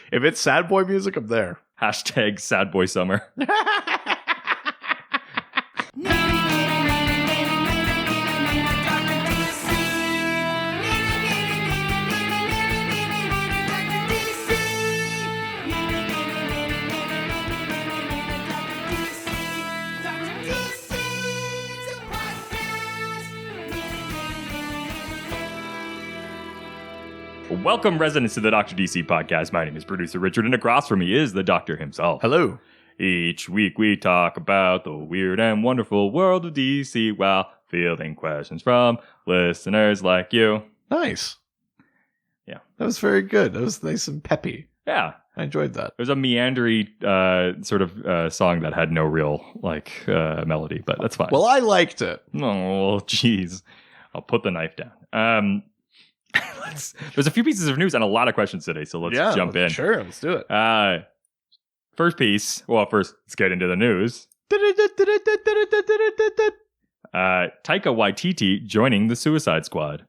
If it's sad boy music, I'm there. Hashtag sad boy summer. Welcome, residents, to the Dr. DC podcast. My name is producer Richard, and across from me is the doctor himself. Hello. Each week we talk about the weird and wonderful world of DC while fielding questions from listeners like you. Nice. Yeah. That was very good. That was nice and peppy. Yeah. I enjoyed that. It was a meandery sort of song that had no real melody, but that's fine. Well, I liked it. Oh, jeez. I'll put the knife down. There's a few pieces of news and a lot of questions today, so let's jump in. Sure, let's do it. First piece. Well, first, let's get into the news. Taika Waititi joining the Suicide Squad.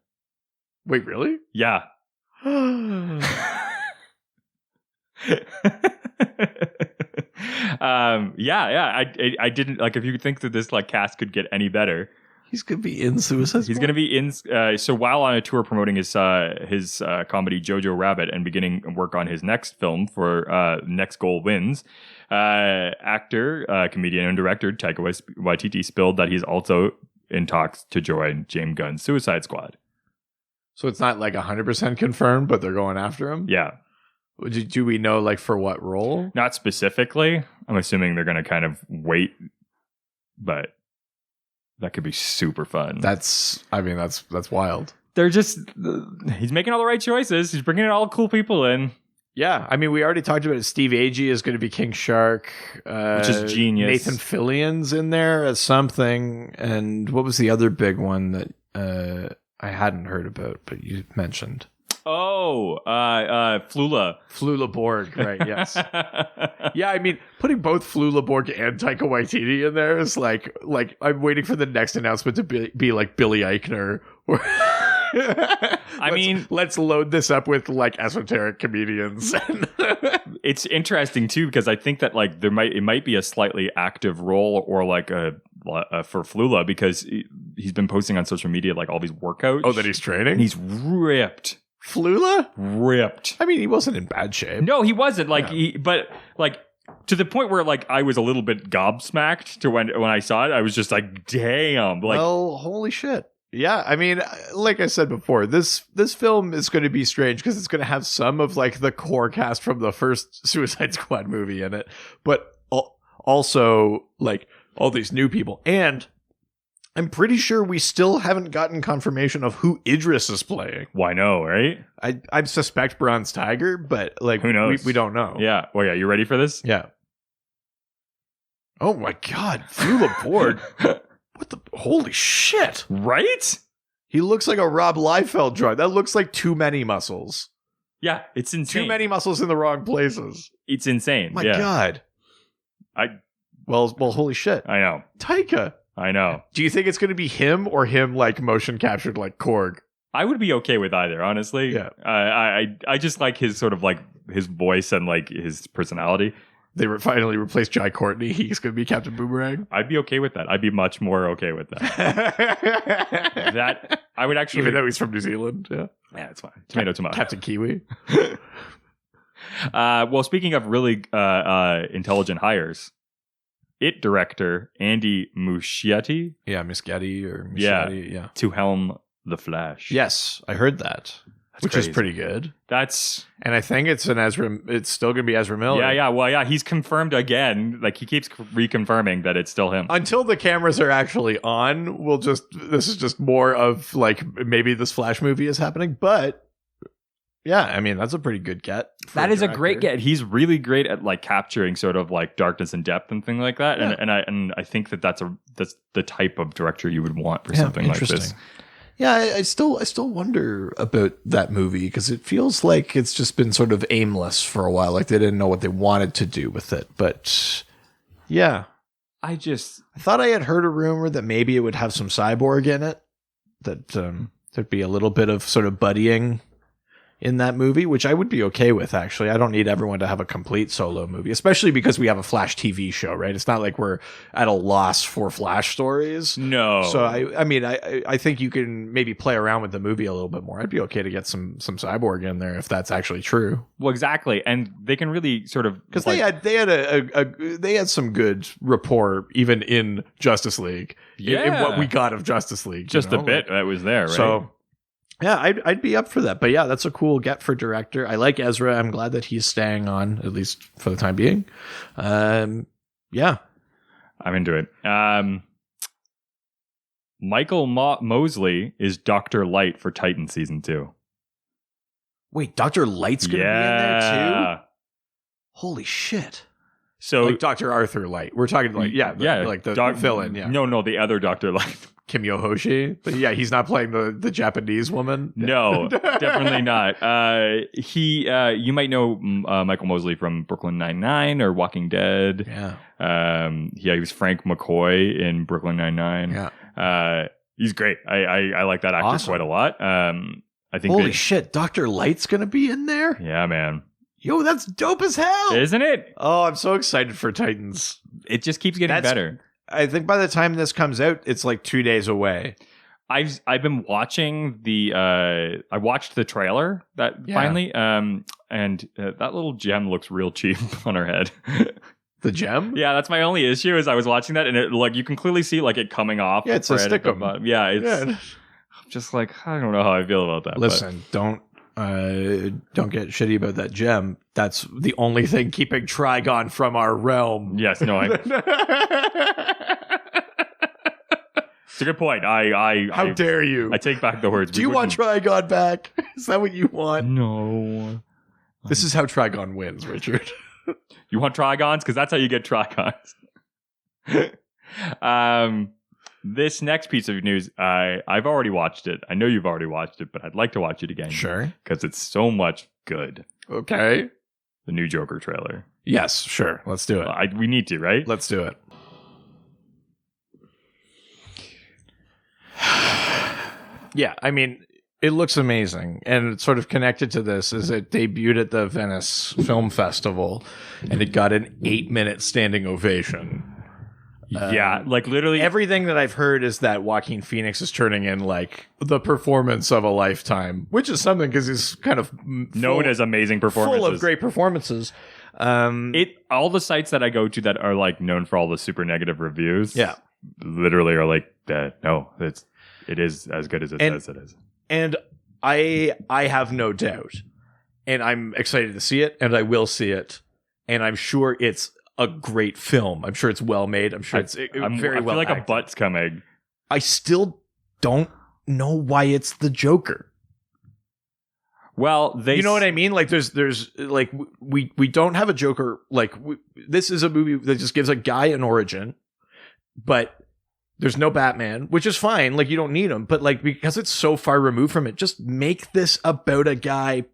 Wait, really? Yeah. I didn't if you think that this cast could get any better. He's going to be in Suicide Squad? He's going to be in... so while on a tour promoting his comedy Jojo Rabbit and beginning work on his next film for Next Goal Wins, actor, comedian, and director Taika Waititi spilled that he's also in talks to join James Gunn's Suicide Squad. So it's not 100% confirmed, but they're going after him? Yeah. Do we know for what role? Not specifically. I'm assuming they're going to kind of wait, but... that could be super fun. That's wild. They're just, he's making all the right choices. He's bringing in all cool people in. Yeah. I mean, we already talked about it. Steve Agee is going to be King Shark. Which is genius. Nathan Fillion's in there as something. And what was the other big one that I hadn't heard about, but you mentioned? Oh, Flula. Flula Borg, right, yes. Yeah, I mean, putting both Flula Borg and Taika Waititi in there is like I'm waiting for the next announcement to be like Billy Eichner. Let's load this up with esoteric comedians. It's interesting too, because I think that it might be a slightly active role or for Flula, because he's been posting on social media all these workouts. Oh, that he's training? He's ripped. Flula? Ripped. I mean, he wasn't in bad shape. No, he wasn't. To the point where I was a little bit gobsmacked to when I saw it. I was just damn. Well, holy shit. Yeah, I mean, like I said before, this film is going to be strange because it's going to have some of the core cast from the first Suicide Squad movie in it, but also all these new people. And I'm pretty sure we still haven't gotten confirmation of who Idris is playing. Well, I know, right? I suspect Bronze Tiger, but who knows? We don't know. Yeah. Well, yeah. You ready for this? Yeah. Oh my God, Flula Borg. What the? Holy shit! Right? He looks like a Rob Liefeld drawing. That looks like too many muscles. Yeah, it's insane. Too many muscles in the wrong places. It's insane. My God. Well, holy shit. I know. Taika. I know. Do you think it's going to be him or him motion captured like Korg? I would be okay with either, honestly. Yeah. I just like his sort of his voice and his personality. They finally replaced Jai Courtney. He's going to be Captain Boomerang. I'd be okay with that. I'd be much more okay with that. That I would actually, even though he's from New Zealand. Yeah, it's fine. Tomato. Captain Kiwi. Well, speaking of really intelligent hires, It director Andy Muschietti. Yeah, Muschietti. Yeah, to helm The Flash. Yes, I heard that. Which crazy. Is pretty good. And I think it's still going to be Ezra Miller. Yeah. Well, yeah, he's confirmed again. He keeps reconfirming that it's still him. Until the cameras are actually on, this is just more of maybe this Flash movie is happening. But yeah, I mean, that's a pretty good get. That is a great get. He's really great at capturing sort of darkness and depth and things like that. Yeah. And I think that's the type of director you would want for something like this. Yeah, I still wonder about that movie because it feels like it's just been sort of aimless for a while. They didn't know what they wanted to do with it. But yeah, I thought I had heard a rumor that maybe it would have some Cyborg in it. That there'd be a little bit of sort of buddying in that movie, which I would be okay with, actually. I don't need everyone to have a complete solo movie, especially because we have a Flash TV show, right? It's not like we're at a loss for Flash stories. No. So I think you can maybe play around with the movie a little bit more. I'd be okay to get some Cyborg in there if that's actually true. Well, exactly, and they can really sort of because they had some good rapport even in Justice League. Yeah, in what we got of Justice League, just a bit that was there, right? So. Yeah, I'd be up for that. But yeah, that's a cool get for director. I like Ezra. I'm glad that he's staying on, at least for the time being. Yeah. I'm into it. Michael Mosley is Dr. Light for Titan Season 2. Wait, Dr. Light's going to be in there too? Holy shit. So, like Dr. Arthur Light. We're talking like, like the villain. Yeah. No, the other Dr. Light. Kim Yo-Hoshi. But yeah, he's not playing the Japanese woman. No, definitely not. You might know Michael Mosley from Brooklyn Nine-Nine or Walking Dead. Yeah. He was Frank McCoy in Brooklyn Nine-Nine. Yeah. He's great. I like that actor quite a lot. I think holy shit, Dr. Light's gonna be in there? Yeah, man. Yo, that's dope as hell. Isn't it? Oh, I'm so excited for Titans. It just keeps getting better. I think by the time this comes out, it's like 2 days away. I've been watching I watched the trailer finally, and that little gem looks real cheap on her head. The gem? Yeah, that's my only issue. Is I was watching that and it like you can clearly see like it coming off. Yeah, it's a stickum. Yeah, I'm just like I don't know how I feel about that. Listen, don't get shitty about that gem. That's the only thing keeping Trigon from our realm. Yes, no, it's a good point. How dare you? I take back the words. Do you want Trigon back? Is that what you want? No. This is how Trigon wins, Richard. You want Trigons? Because that's how you get Trigons. This next piece of news, I've already watched it. I know you've already watched it, but I'd like to watch it again. Sure. Because it's so much good. Okay. The new Joker trailer. Yes, sure. Let's do it. We need to, right? Let's do it. Yeah, I mean, it looks amazing. And it's sort of connected to this is it debuted at the Venice Film Festival and it got an 8-minute standing ovation. Yeah, like literally everything that I've heard is that Joaquin Phoenix is turning in like the performance of a lifetime, which is something because he's kind of known as amazing performances, full of great performances. All the sites that I go to that are like known for all the super negative reviews, literally are like that. No, it is as good as it says it is, and I have no doubt, and I'm excited to see it, and I will see it, and I'm sure it's a great film. I'm sure it's well made. I'm sure very well I feel like acted. a butt's coming. I still don't know why it's the Joker. Well, you know what I mean? Like there's like we don't have a Joker. Like this is a movie that just gives a guy an origin, but there's no Batman, which is fine. Like you don't need him, but like because it's so far removed from it, just make this about a guy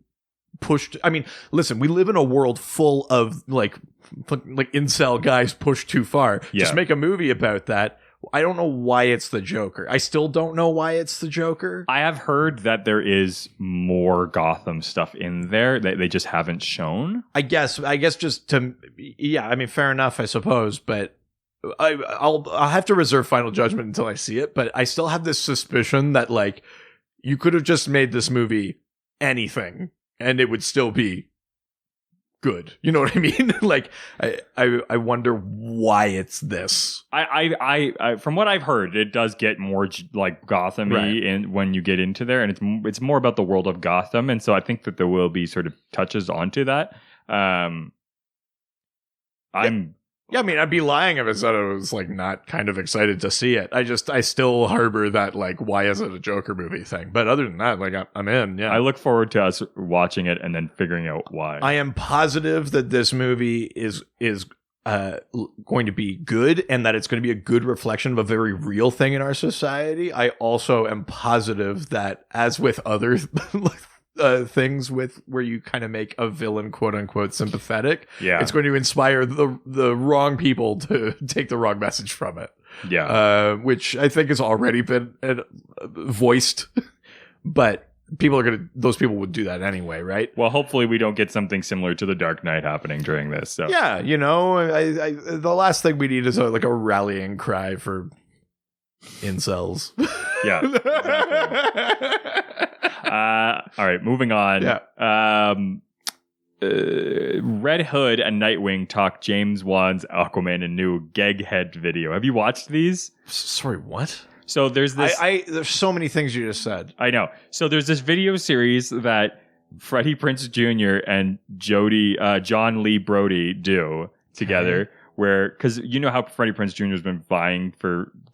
pushed. I mean, listen, we live in a world full of like incel guys pushed too far. Yeah. Just make a movie about that. I don't know why it's the Joker. I still don't know why it's the Joker. I have heard that there is more Gotham stuff in there that they just haven't shown. I guess just to, yeah, I mean, fair enough, I suppose, but I'll have to reserve final judgment until I see it, but I still have this suspicion that like you could have just made this movie anything and it would still be good. You know what I mean? Like I wonder why it's this. I from what I've heard, it does get more like Gotham-y in when you get into there, and it's more about the world of Gotham, and so I think that there will be sort of touches onto that. Yeah, I mean, I'd be lying if I said I was like not kind of excited to see it. I still harbor that like, why is it a Joker movie thing? But other than that, like I'm in. Yeah, I look forward to us watching it and then figuring out why. I am positive that this movie is going to be good and that it's going to be a good reflection of a very real thing in our society. I also am positive that, as with other things with where you kind of make a villain quote unquote sympathetic, it's going to inspire the wrong people to take the wrong message from it, which I think has already been voiced. But those people would do that anyway, right? Well, hopefully we don't get something similar to The Dark Knight happening during this. So Yeah, the last thing we need is a rallying cry for incels. Yeah. Exactly. All right, moving on. Yeah. Red Hood and Nightwing talk James Wan's Aquaman and new Geghead video. Have you watched these? Sorry, what? So there's this. There's so many things you just said. I know. So there's this video series that Freddie Prinze Jr. and John Lee Brody do together, where because you know how Freddie Prinze Jr. has been vying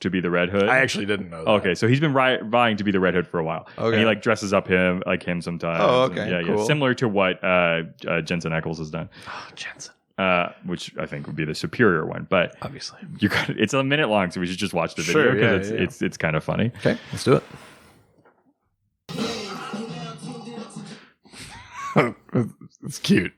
to be the Red Hood. I actually didn't know that. Okay, so he's been vying to be the Red Hood for a while. Okay. And he dresses up him sometimes. Oh, okay, And, cool. Similar to what Jensen Ackles has done. Oh, Jensen. Which I think would be the superior one, but Obviously. It's a minute long, so we should just watch the video Sure, because yeah. it's kind of funny. Okay, let's do it. It's cute.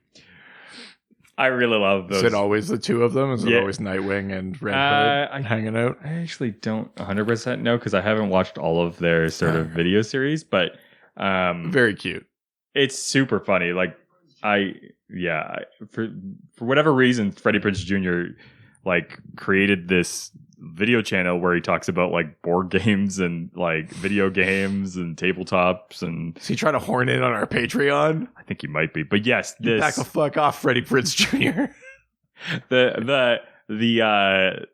I really love those. Is it always the two of them? Is it Yeah. always Nightwing and Red Hood hanging out? I actually don't 100% know because I haven't watched all of their sort of video series, but Very cute. it's super funny. Like for whatever reason, Freddie Prinze Jr. like created this video channel where he talks about like board games and like video games and tabletops, and Is he trying to horn in on our Patreon? I think he might be. But yes, You back the fuck off, Freddie Prinze Jr. the superhero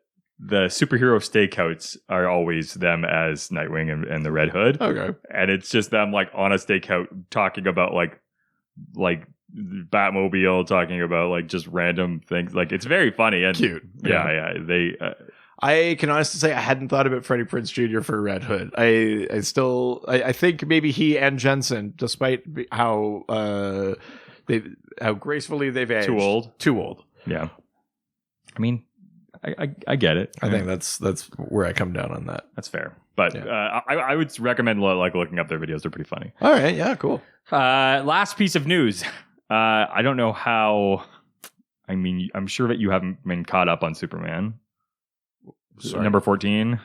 stakeouts are always them as Nightwing and the Red Hood. Okay. And it's just them like on a stakeout talking about like Batmobile, talking about like just random things. Like it's very funny and Cute. Yeah. They I can honestly say I hadn't thought about Freddie Prinze Jr. for Red Hood. I think maybe he and Jensen, despite how gracefully they've aged. Too old. Yeah. I mean, I get it. I think that's where I come down on that. That's fair. But I would recommend like looking up their videos. They're pretty funny. All right. Yeah. Cool. Last piece of news. I don't know how. I mean, I'm sure that you haven't been caught up on Superman. Sorry. Number 14.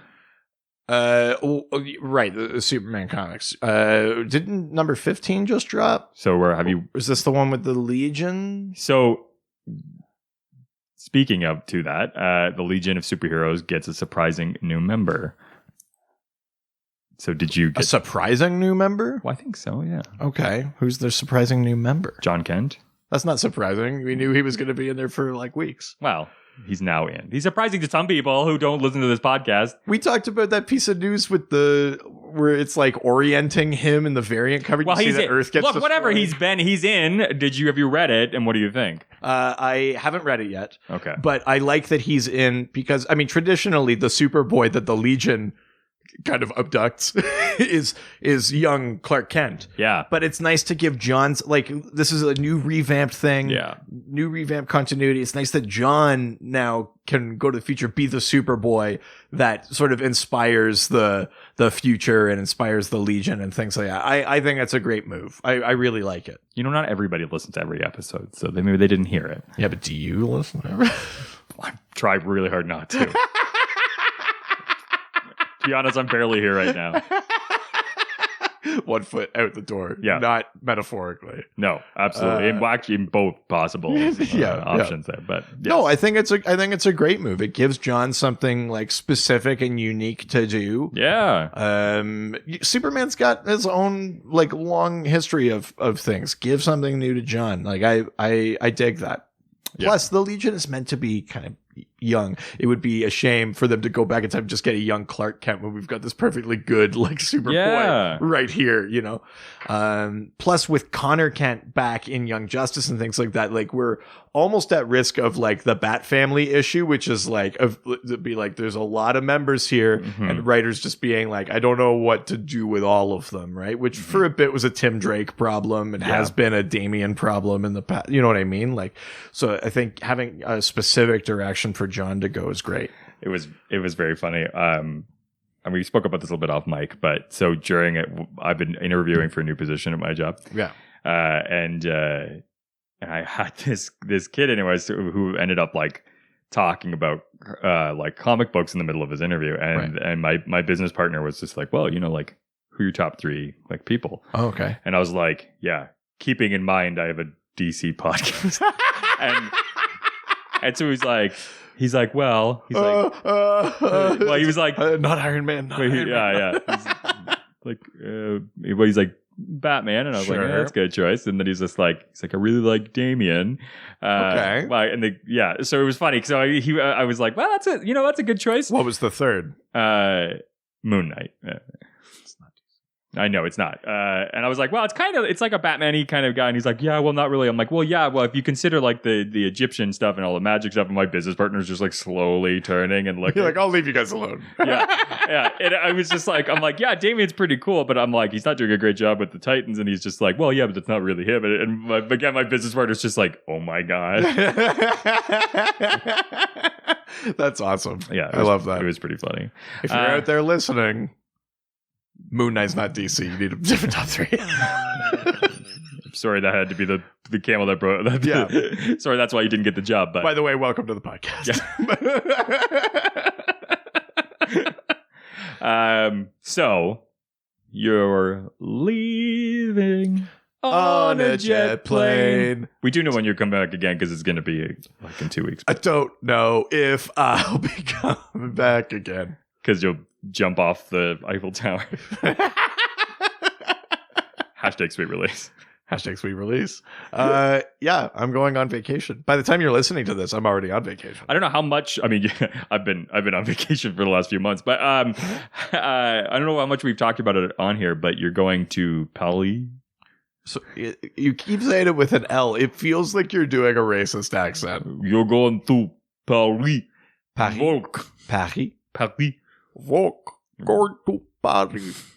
Right. The Superman comics. Didn't number 15 just drop? So where have you? Is this the one with the Legion? So speaking of to that, the Legion of Superheroes gets a surprising new member. So did you A get? surprising new member? Well, I think so. Yeah. Okay. Who's the surprising new member? John Kent. That's not surprising. We knew he was going to be in there for like weeks. Well, he's now in. He's surprising to some people who don't listen to this podcast. We talked about that piece of news with where it's like orienting him in the variant cover. Well, You see he's that in. Earth gets Look, whatever destroyed? he's in. Have you read it? And what do you think? I haven't read it yet, Okay. but I like that he's in because I mean traditionally the Superboy that the Legion kind of abducts is young Clark Kent. Yeah. But it's nice to give John's like this is a new revamped thing. Yeah. New revamped continuity. It's nice that John now can go to the future, be the Superboy that sort of inspires the future and inspires the Legion and things like that. I think that's a great move. I really like it. You know, not everybody listens to every episode, so maybe they didn't hear it. Yeah, but do you listen? I try really hard not to. To be honest, I'm barely here right now. 1 foot out the door. Yeah. Not metaphorically. No, absolutely. Well, actually, in both possible options there. But yes. No, I think it's a great move. It gives John something like specific and unique to do. Yeah. Superman's got his own like long history of things. Give something new to John. Like I dig that. Yeah. Plus, the Legion is meant to be kind of young. It would be a shame for them to go back in time and just get a young Clark Kent when we've got this perfectly good like Superboy right here, you know. Plus with Connor Kent back in Young Justice and things like that, like we're almost at risk of like the Bat Family issue, which is like to be like there's a lot of members here and writers just being like I don't know what to do with all of them, right? Which for a bit was a Tim Drake problem and has been a Damian problem in the past. You know what I mean? Like so I think having a specific direction for John to go is great. It was very funny. And we spoke about this a little bit off mic, but so during it, I've been interviewing for a new position at my job. Yeah. And I had this kid anyways who ended up like talking about like comic books in the middle of his interview. And my business partner was just like, well, you know, like who are your top 3 like people? Oh, okay. And I was like, yeah, keeping in mind I have a DC podcast. and so he's like, he was like, well, he was like, not Iron Man. Not Iron Man. yeah. He's like Batman, and I was like, that's a good choice. And then he's like, I really like Damian. Okay. So it was funny because I was like, well, that's it. That's a good choice. What was the third? Moon Knight. I know it's not. And I was like, well, it's like a Batman-y kind of guy. And he's like, yeah, well, not really. I'm like, well, yeah, well, if you consider like the Egyptian stuff and all the magic stuff, and my business partner's just like slowly turning and looking. You're like, I'll leave you guys alone. yeah. And I was just like, I'm like, yeah, Damian's pretty cool, but I'm like, he's not doing a great job with the Titans. And he's just like, well, yeah, but it's not really him. And again, my business partner's just like, oh my God. That's awesome. Yeah. I love that. It was pretty funny. If you're out there listening, Moon Knight's not DC. You need a different top 3. Sorry, that had to be the camel that broke. Yeah. Sorry, that's why you didn't get the job. But by the way, welcome to the podcast. Yeah. So you're leaving on a jet plane. We do know when you're coming back again because it's going to be like in 2 weeks. I don't know if I'll be coming back again because you'll jump off the Eiffel Tower. Hashtag sweet release. Hashtag sweet release. Yeah, I'm going on vacation. By the time you're listening to this, I'm already on vacation. I don't know how much. I mean, I've been on vacation for the last few months, but I don't know how much we've talked about it on here. But you're going to Paris. So you keep saying it with an L. It feels like you're doing a racist accent. You're going to Paris. Paris. Volk. Paris. Paris. Volk. Going to Paris.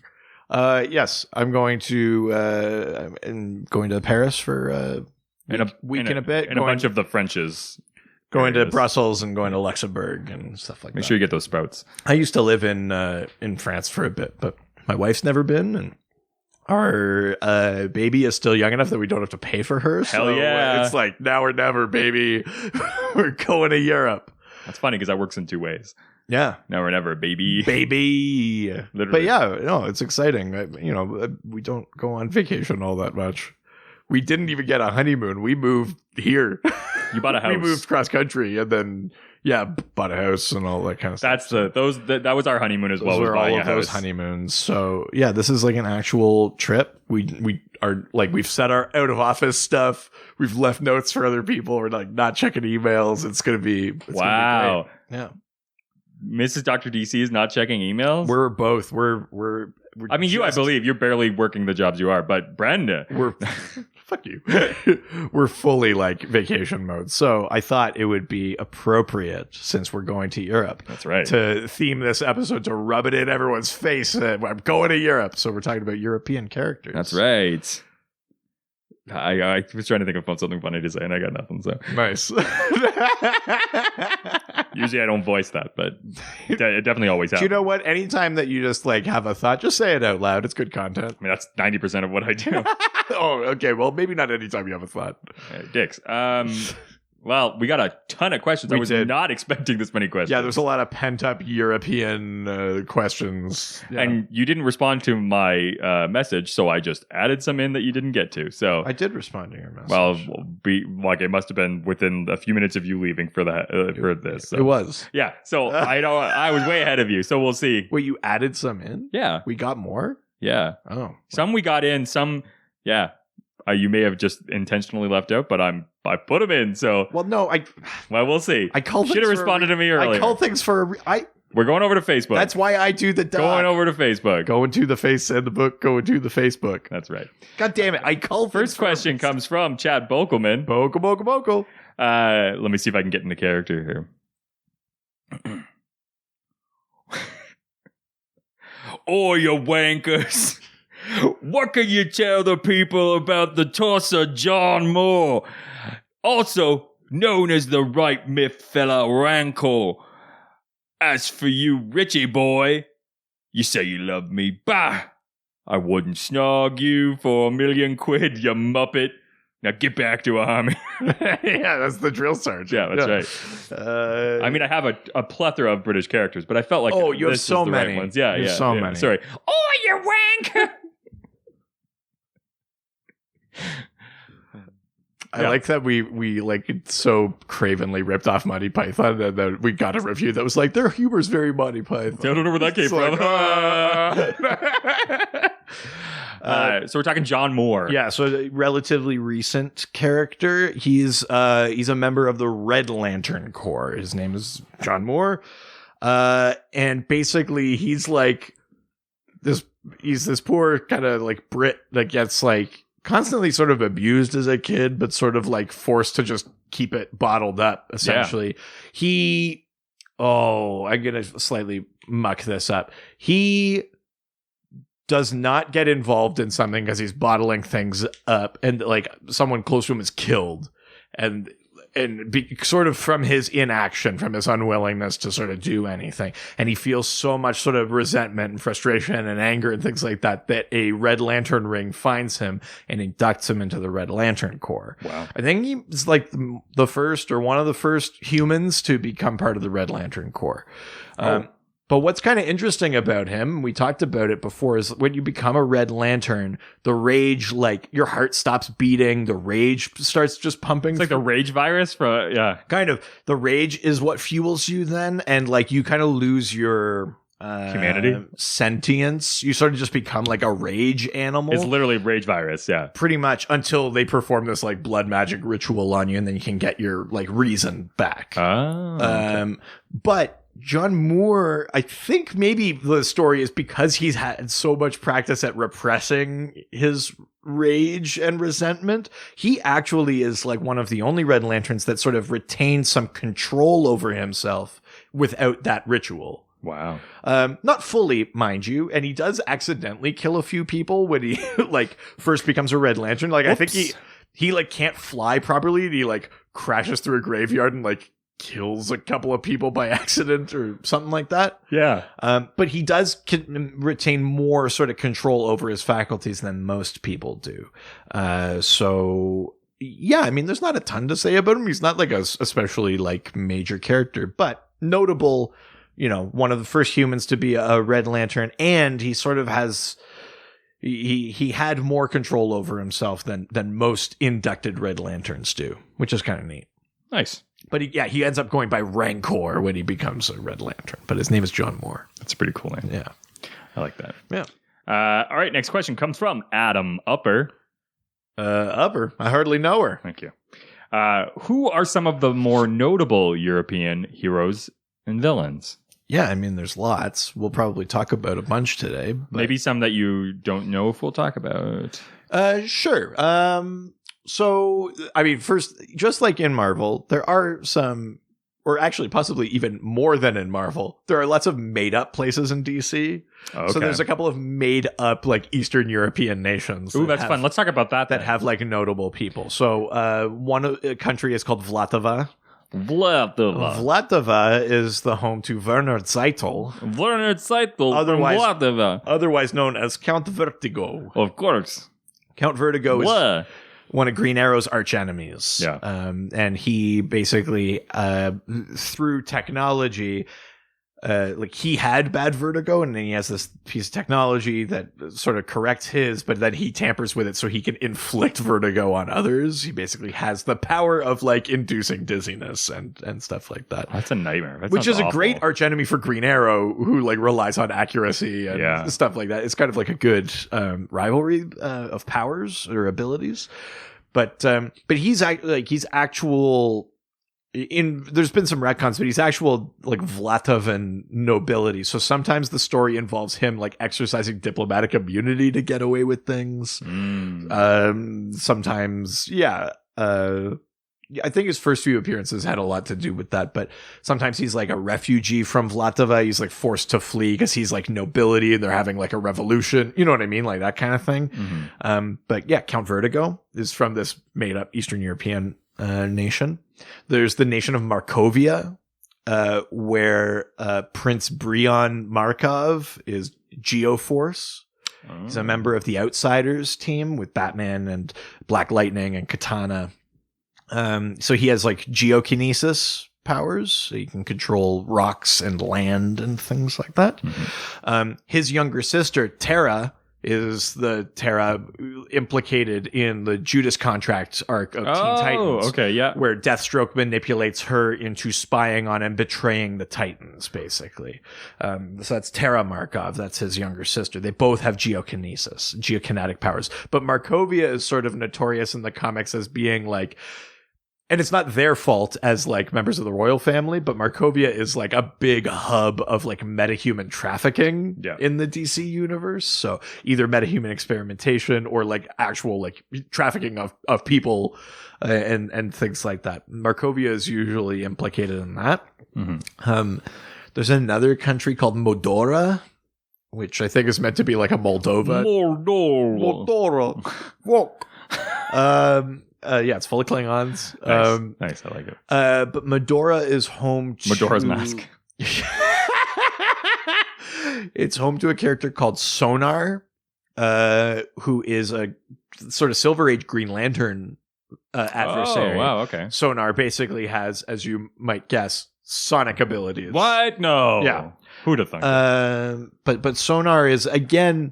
Yes, I'm going to Paris for a week and a bit. And a bunch of the Frenches. Going to Brussels and going to Luxembourg and stuff like that. Make sure you get those sprouts. I used to live in France for a bit, but my wife's never been, and our baby is still young enough that we don't have to pay for her. Hell yeah. It's like now or never, baby. We're going to Europe. That's funny because that works in 2 ways. Yeah. Now or never, baby. Baby. Literally. But yeah, no, it's exciting. We don't go on vacation all that much. We didn't even get a honeymoon. We moved here. You bought a house. We moved cross country and then, bought a house and all that kind of stuff. That was our honeymoon as well. Those were all of those honeymoons. So yeah, this is like an actual trip. We are like, we've set our out of office stuff. We've left notes for other people. We're like not checking emails. It's going to be, wow. Gonna be great. Yeah. Mrs. Dr. DC is not checking emails? We're both. We're I mean, I believe you're barely working the jobs you are, but Brenda. Fuck you. We're fully like vacation mode. So I thought it would be appropriate, since we're going to Europe. That's right. To theme this episode to rub it in everyone's face. I'm going to Europe. So we're talking about European characters. That's right. I was trying to think of something funny to say, and I got nothing. So nice. Usually I don't voice that, but it definitely always happens. Do you know what? Anytime that you just like have a thought, just say it out loud. It's good content. I mean, that's 90% of what I do. Oh, okay. Well, maybe not anytime you have a thought. Dicks. Well, we got a ton of questions. I was not expecting this many questions. Yeah, there's a lot of pent-up European questions. Yeah. And you didn't respond to my message, so I just added some in that you didn't get to. So I did respond to your message. Well, it must have been within a few minutes of you leaving for this. So. It was. Yeah, so I was way ahead of you, so we'll see. Wait, you added some in? Yeah. We got more? Yeah. Oh. Some we got in, some, yeah. You may have just intentionally left out, but I put them in. So no, we'll see. I called. Should have responded to me earlier. I call things for We're going over to Facebook. That's why I do the doc. Going over to Facebook. Going to the face and the book. Going to the Facebook. That's right. God damn it! I call. First question comes from Chad Bokelman. Bokel. Let me see if I can get into character here. Oh, you wankers. What can you tell the people about the tosser John Moore, also known as the right myth fella Rancor? As for you, Richie boy, you say you love me. Bah! I wouldn't snog you for £1,000,000, you muppet. Now get back to army. Yeah, that's the drill sergeant. Yeah, that's right. I mean, I have a plethora of British characters, but I felt like you have this so was the many. right ones. Yeah, You have so many. Sorry. Oh, you wank! I like that we like so cravenly ripped off Monty Python, and then we got a review that was like, their humor's very Monty Python. I don't know where that came It's from. like, So we're talking John Moore. yeah, so a relatively recent character. He's a member of the Red Lantern Corps. His name is John Moore, and basically he's like this. He's this poor kind of like Brit that gets like constantly sort of abused as a kid, but sort of like forced to just keep it bottled up, essentially. I'm going to slightly muck this up. He does not get involved in something because he's bottling things up, and like someone close to him is killed. And sort of from his inaction, from his unwillingness to sort of do anything. And he feels so much sort of resentment and frustration and anger and things like that, that a Red Lantern ring finds him and inducts him into the Red Lantern Corps. Wow. I think he's like the first or one of the first humans to become part of the Red Lantern Corps. But what's kind of interesting about him, we talked about it before, is when you become a Red Lantern, the rage, like your heart stops beating, the rage starts just pumping. It's like the rage virus for, yeah. Kind of. The rage is what fuels you then, and like you kind of lose your humanity, sentience. You sort of just become like a rage animal. It's literally rage virus, yeah. Pretty much, until they perform this like blood magic ritual on you, and then you can get your like reason back. Okay. But John Moore, I think maybe the story is because he's had so much practice at repressing his rage and resentment, he actually is like one of the only Red Lanterns that sort of retains some control over himself without that ritual. Wow. Not fully, mind you, and he does accidentally kill a few people when he like first becomes a Red Lantern. Like, Whoops. I think he like can't fly properly, and he like crashes through a graveyard and like kills a couple of people by accident or something like that. Yeah. But he does retain more sort of control over his faculties than most people do. So yeah, I mean, there's not a ton to say about him. He's not like a especially like major character, but notable, you know, one of the first humans to be a Red Lantern, and he sort of has he had more control over himself than most inducted Red Lanterns do, which is kind of neat. Nice. But he ends up going by Rancor when he becomes a Red Lantern. But his name is John Moore. That's a pretty cool name. Yeah. I like that. Yeah. All right, next question comes from Adam Upper. Upper. I hardly know her. Thank you. Who are some of the more notable European heroes and villains? Yeah, I mean, there's lots. We'll probably talk about a bunch today. But Maybe some that you don't know if we'll talk about. Sure. So, I mean, first, just like in Marvel, there are some, or actually possibly even more than in Marvel, there are lots of made-up places in DC. Okay. So there's a couple of made-up, like, Eastern European nations. Ooh, that's fun. Let's talk about that. That have, like, notable people. So, one country is called Vlatava. Vlatava is the home to Werner Zeitel. Werner Zeitel from Vlatava. Otherwise known as Count Vertigo. Of course. Count Vertigo is one of Green Arrow's arch enemies. Yeah. And he basically, through technology, like he had bad vertigo, and then he has this piece of technology that sort of corrects his, but then he tampers with it so he can inflict vertigo on others. He basically has the power of like inducing dizziness and stuff like that. That's a nightmare. That Which is sounds a great awful. arch enemy for Green Arrow, who like relies on accuracy and stuff like that. It's kind of like a good rivalry of powers or abilities. But he's actual. There's been some retcons, but he's actual like Vlatovan nobility. So sometimes the story involves him like exercising diplomatic immunity to get away with things. Sometimes, yeah. I think his first few appearances had a lot to do with that, but sometimes he's like a refugee from Vlatava. He's like forced to flee because he's like nobility and they're having like a revolution. You know what I mean? Like that kind of thing. Mm-hmm. But yeah, Count Vertigo is from this made up Eastern European nation. There's the nation of Markovia, where Prince Brion Markov is Geoforce. He's a member of the Outsiders team with Batman and Black Lightning and Katana. So he has like geokinesis powers, so he can control rocks and land and things like that. His younger sister, Tara, is the Tara implicated in the Judas Contract arc of Teen Titans. Okay, yeah. Where Deathstroke manipulates her into spying on and betraying the Titans, basically. So that's Tara Markov. That's his younger sister. They both have geokinetic powers. But Markovia is sort of notorious in the comics as being like, and it's not their fault as like members of the royal family, but Markovia is like a big hub of like metahuman trafficking in the DC universe. So either metahuman experimentation or like actual like trafficking of people and things like that. Markovia is usually implicated in that. There's another country called Modora, which I think is meant to be like a Moldova. Moldora. Yeah, it's full of Klingons. Nice, I like it. But Medora is home to... Madora's mask. It's home to a character called Sonar, who is a sort of Silver Age Green Lantern adversary. Oh, wow, okay. Sonar basically has, as you might guess, sonic abilities. What? No. Yeah. Who'd have thunk? But Sonar is, again,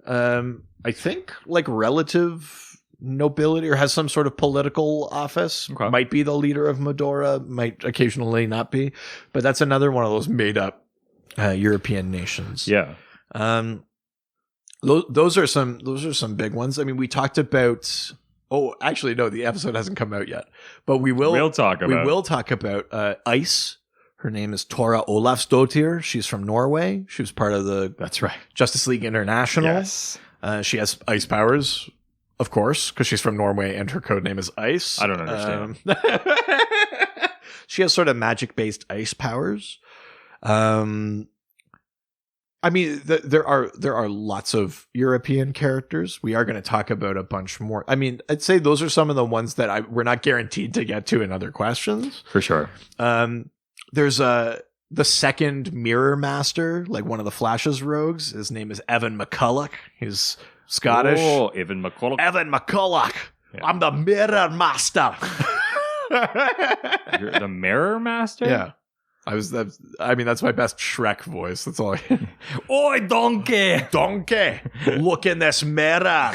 I think, like relative nobility or has some sort of political office. Okay. Might be the leader of Medora, might occasionally not be, but that's another one of those made up European nations. Yeah. Those are some big ones. I mean, we talked about, actually no, the episode hasn't come out yet, but we'll talk about Ice. Her name is Tora Olafsdottir. She's from Norway. She was part of the Justice League International. Yes. She has ice powers, of course, because she's from Norway and her code name is Ice. I don't understand. She has sort of magic-based ice powers. I mean, there are lots of European characters. We are going to talk about a bunch more. I mean, I'd say those are some of the ones that we're not guaranteed to get to in other questions. For sure. There's the second Mirror Master, like one of the Flash's rogues. His name is Evan McCulloch. He's Scottish. Oh, Evan McCulloch. Evan McCulloch. Yeah. I'm the Mirror Master. You're the Mirror Master? Yeah. That's my best Shrek voice. That's all. Oi, donkey! Donkey! Look in this mirror.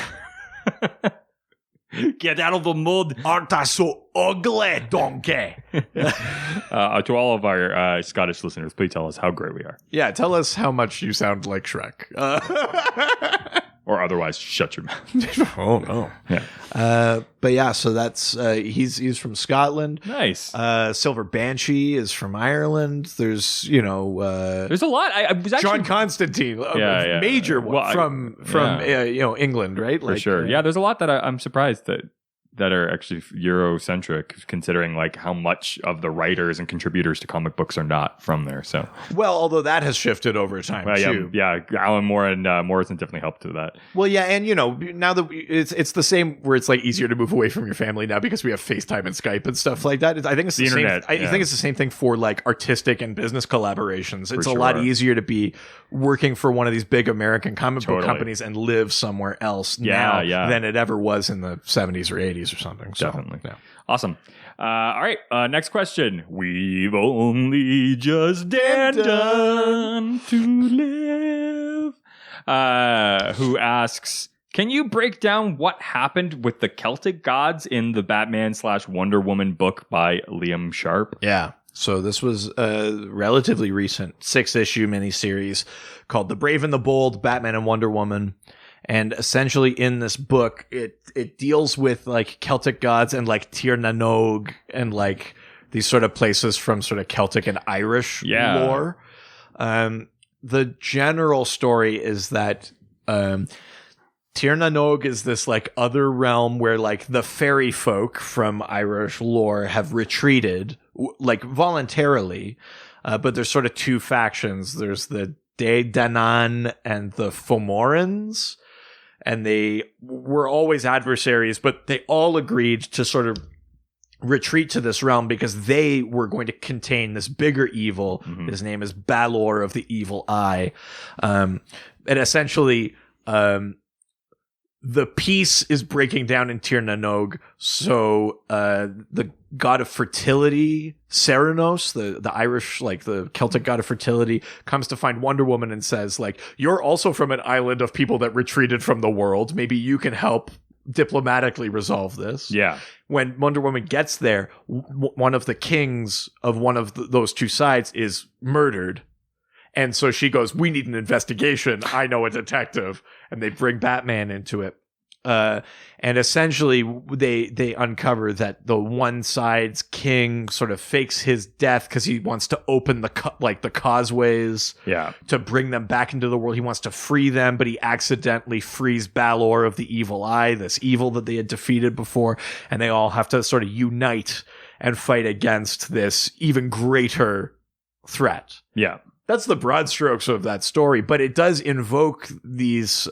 Get out of the mud. Aren't I so ugly, donkey? To all of our Scottish listeners, please tell us how great we are. Yeah, tell us how much you sound like Shrek. Or otherwise, shut your mouth. Oh, no. Yeah. But yeah, so that's, he's from Scotland. Nice. Silver Banshee is from Ireland. There's, there's a lot. I was actually... John Constantine, major one from England, right? For sure. Yeah, there's a lot that I'm surprised that are actually Eurocentric, considering like how much of the writers and contributors to comic books are not from there. So, well, although that has shifted over time too. Yeah, Alan Moore and Morrison definitely helped to that. Well, yeah, and now that it's the same where it's like easier to move away from your family now because we have FaceTime and Skype and stuff like that. I think it's the internet. Same. I think it's the same thing for like artistic and business collaborations. It's a lot easier to be working for one of these big American comic book companies and live somewhere else now than it ever was in the 70s or 80s or something. So, definitely. Yeah. Awesome. All right. Next question. We've only just done to live. Who asks, can you break down what happened with the Celtic gods in the Batman/Wonder Woman book by Liam Sharp? Yeah. So this was a relatively recent 6-issue miniseries called The Brave and the Bold, Batman and Wonder Woman. And essentially in this book, it deals with like Celtic gods and like Tir na Nog and like these sort of places from sort of Celtic and Irish lore. The general story is that Tir na Nog is this like other realm where like the fairy folk from Irish lore have retreated like voluntarily. But there's sort of two factions. There's the De Danann and the Fomorans. And they were always adversaries, but they all agreed to sort of retreat to this realm because they were going to contain this bigger evil. Mm-hmm. His name is Balor of the Evil Eye. And essentially, the peace is breaking down in Tir na Nog, so the god of fertility, Cernunnos, the Irish, like the Celtic god of fertility, comes to find Wonder Woman and says, like, you're also from an island of people that retreated from the world. Maybe you can help diplomatically resolve this. Yeah. When Wonder Woman gets there, one of the kings of one of those two sides is murdered. And so she goes, we need an investigation. I know a detective. And they bring Batman into it. And essentially they uncover that the one side's king sort of fakes his death because he wants to open the causeways to bring them back into the world. He wants to free them, but he accidentally frees Balor of the Evil Eye, this evil that they had defeated before. And they all have to sort of unite and fight against this even greater threat. Yeah. That's the broad strokes of that story, but it does invoke these,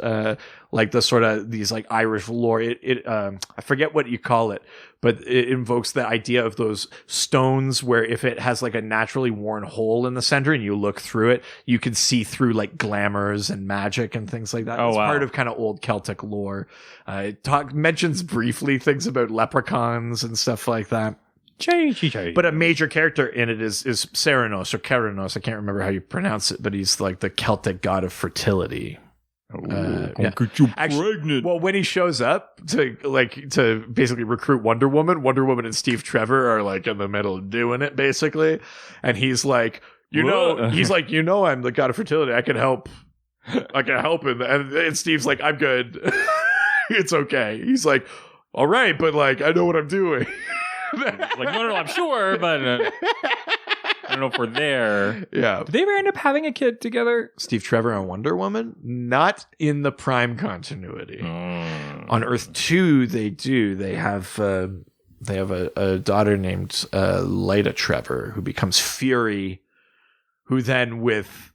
like the sort of these like Irish lore. I forget what you call it, but it invokes the idea of those stones where if it has like a naturally worn hole in the center and you look through it, you can see through like glamours and magic and things like that. It's part of kind of old Celtic lore. It mentions briefly things about leprechauns and stuff like that. But a major character in it is Cernunnos or Cernunnos. I can't remember how you pronounce it, but he's like the Celtic god of fertility. Get you pregnant. Well, when he shows up to basically recruit Wonder Woman and Steve Trevor are like in the middle of doing it basically, and he's like, I'm the god of fertility. I can help. And Steve's like, I'm good. It's okay. He's like, all right, but like I know what I'm doing. Like, no, I'm sure, but I don't know if we're there. Yeah. Did they ever end up having a kid together? Steve Trevor and Wonder Woman? Not in the Prime continuity. On Earth 2, they do. They have a daughter named Lyta Trevor, who becomes Fury, who then with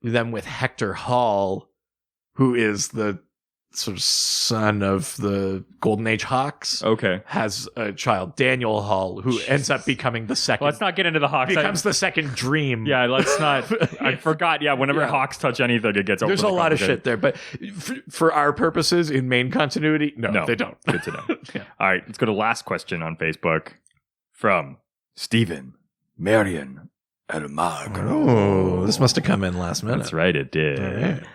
Hector Hall, who is the sort of son of the Golden Age Hawks. Okay. Has a child, Daniel Hall, who ends up becoming the second. Let's not get into the Hawks. Becomes the second Dream. Yeah, let's not. I forgot. Yeah, whenever Hawks touch anything, it gets over. There's a lot of shit there, but for our purposes in main continuity, no, they don't. Good to know. All right, let's go to last question on Facebook from Stephen Marion Almagro. Oh, this must have come in last minute. That's right, it did.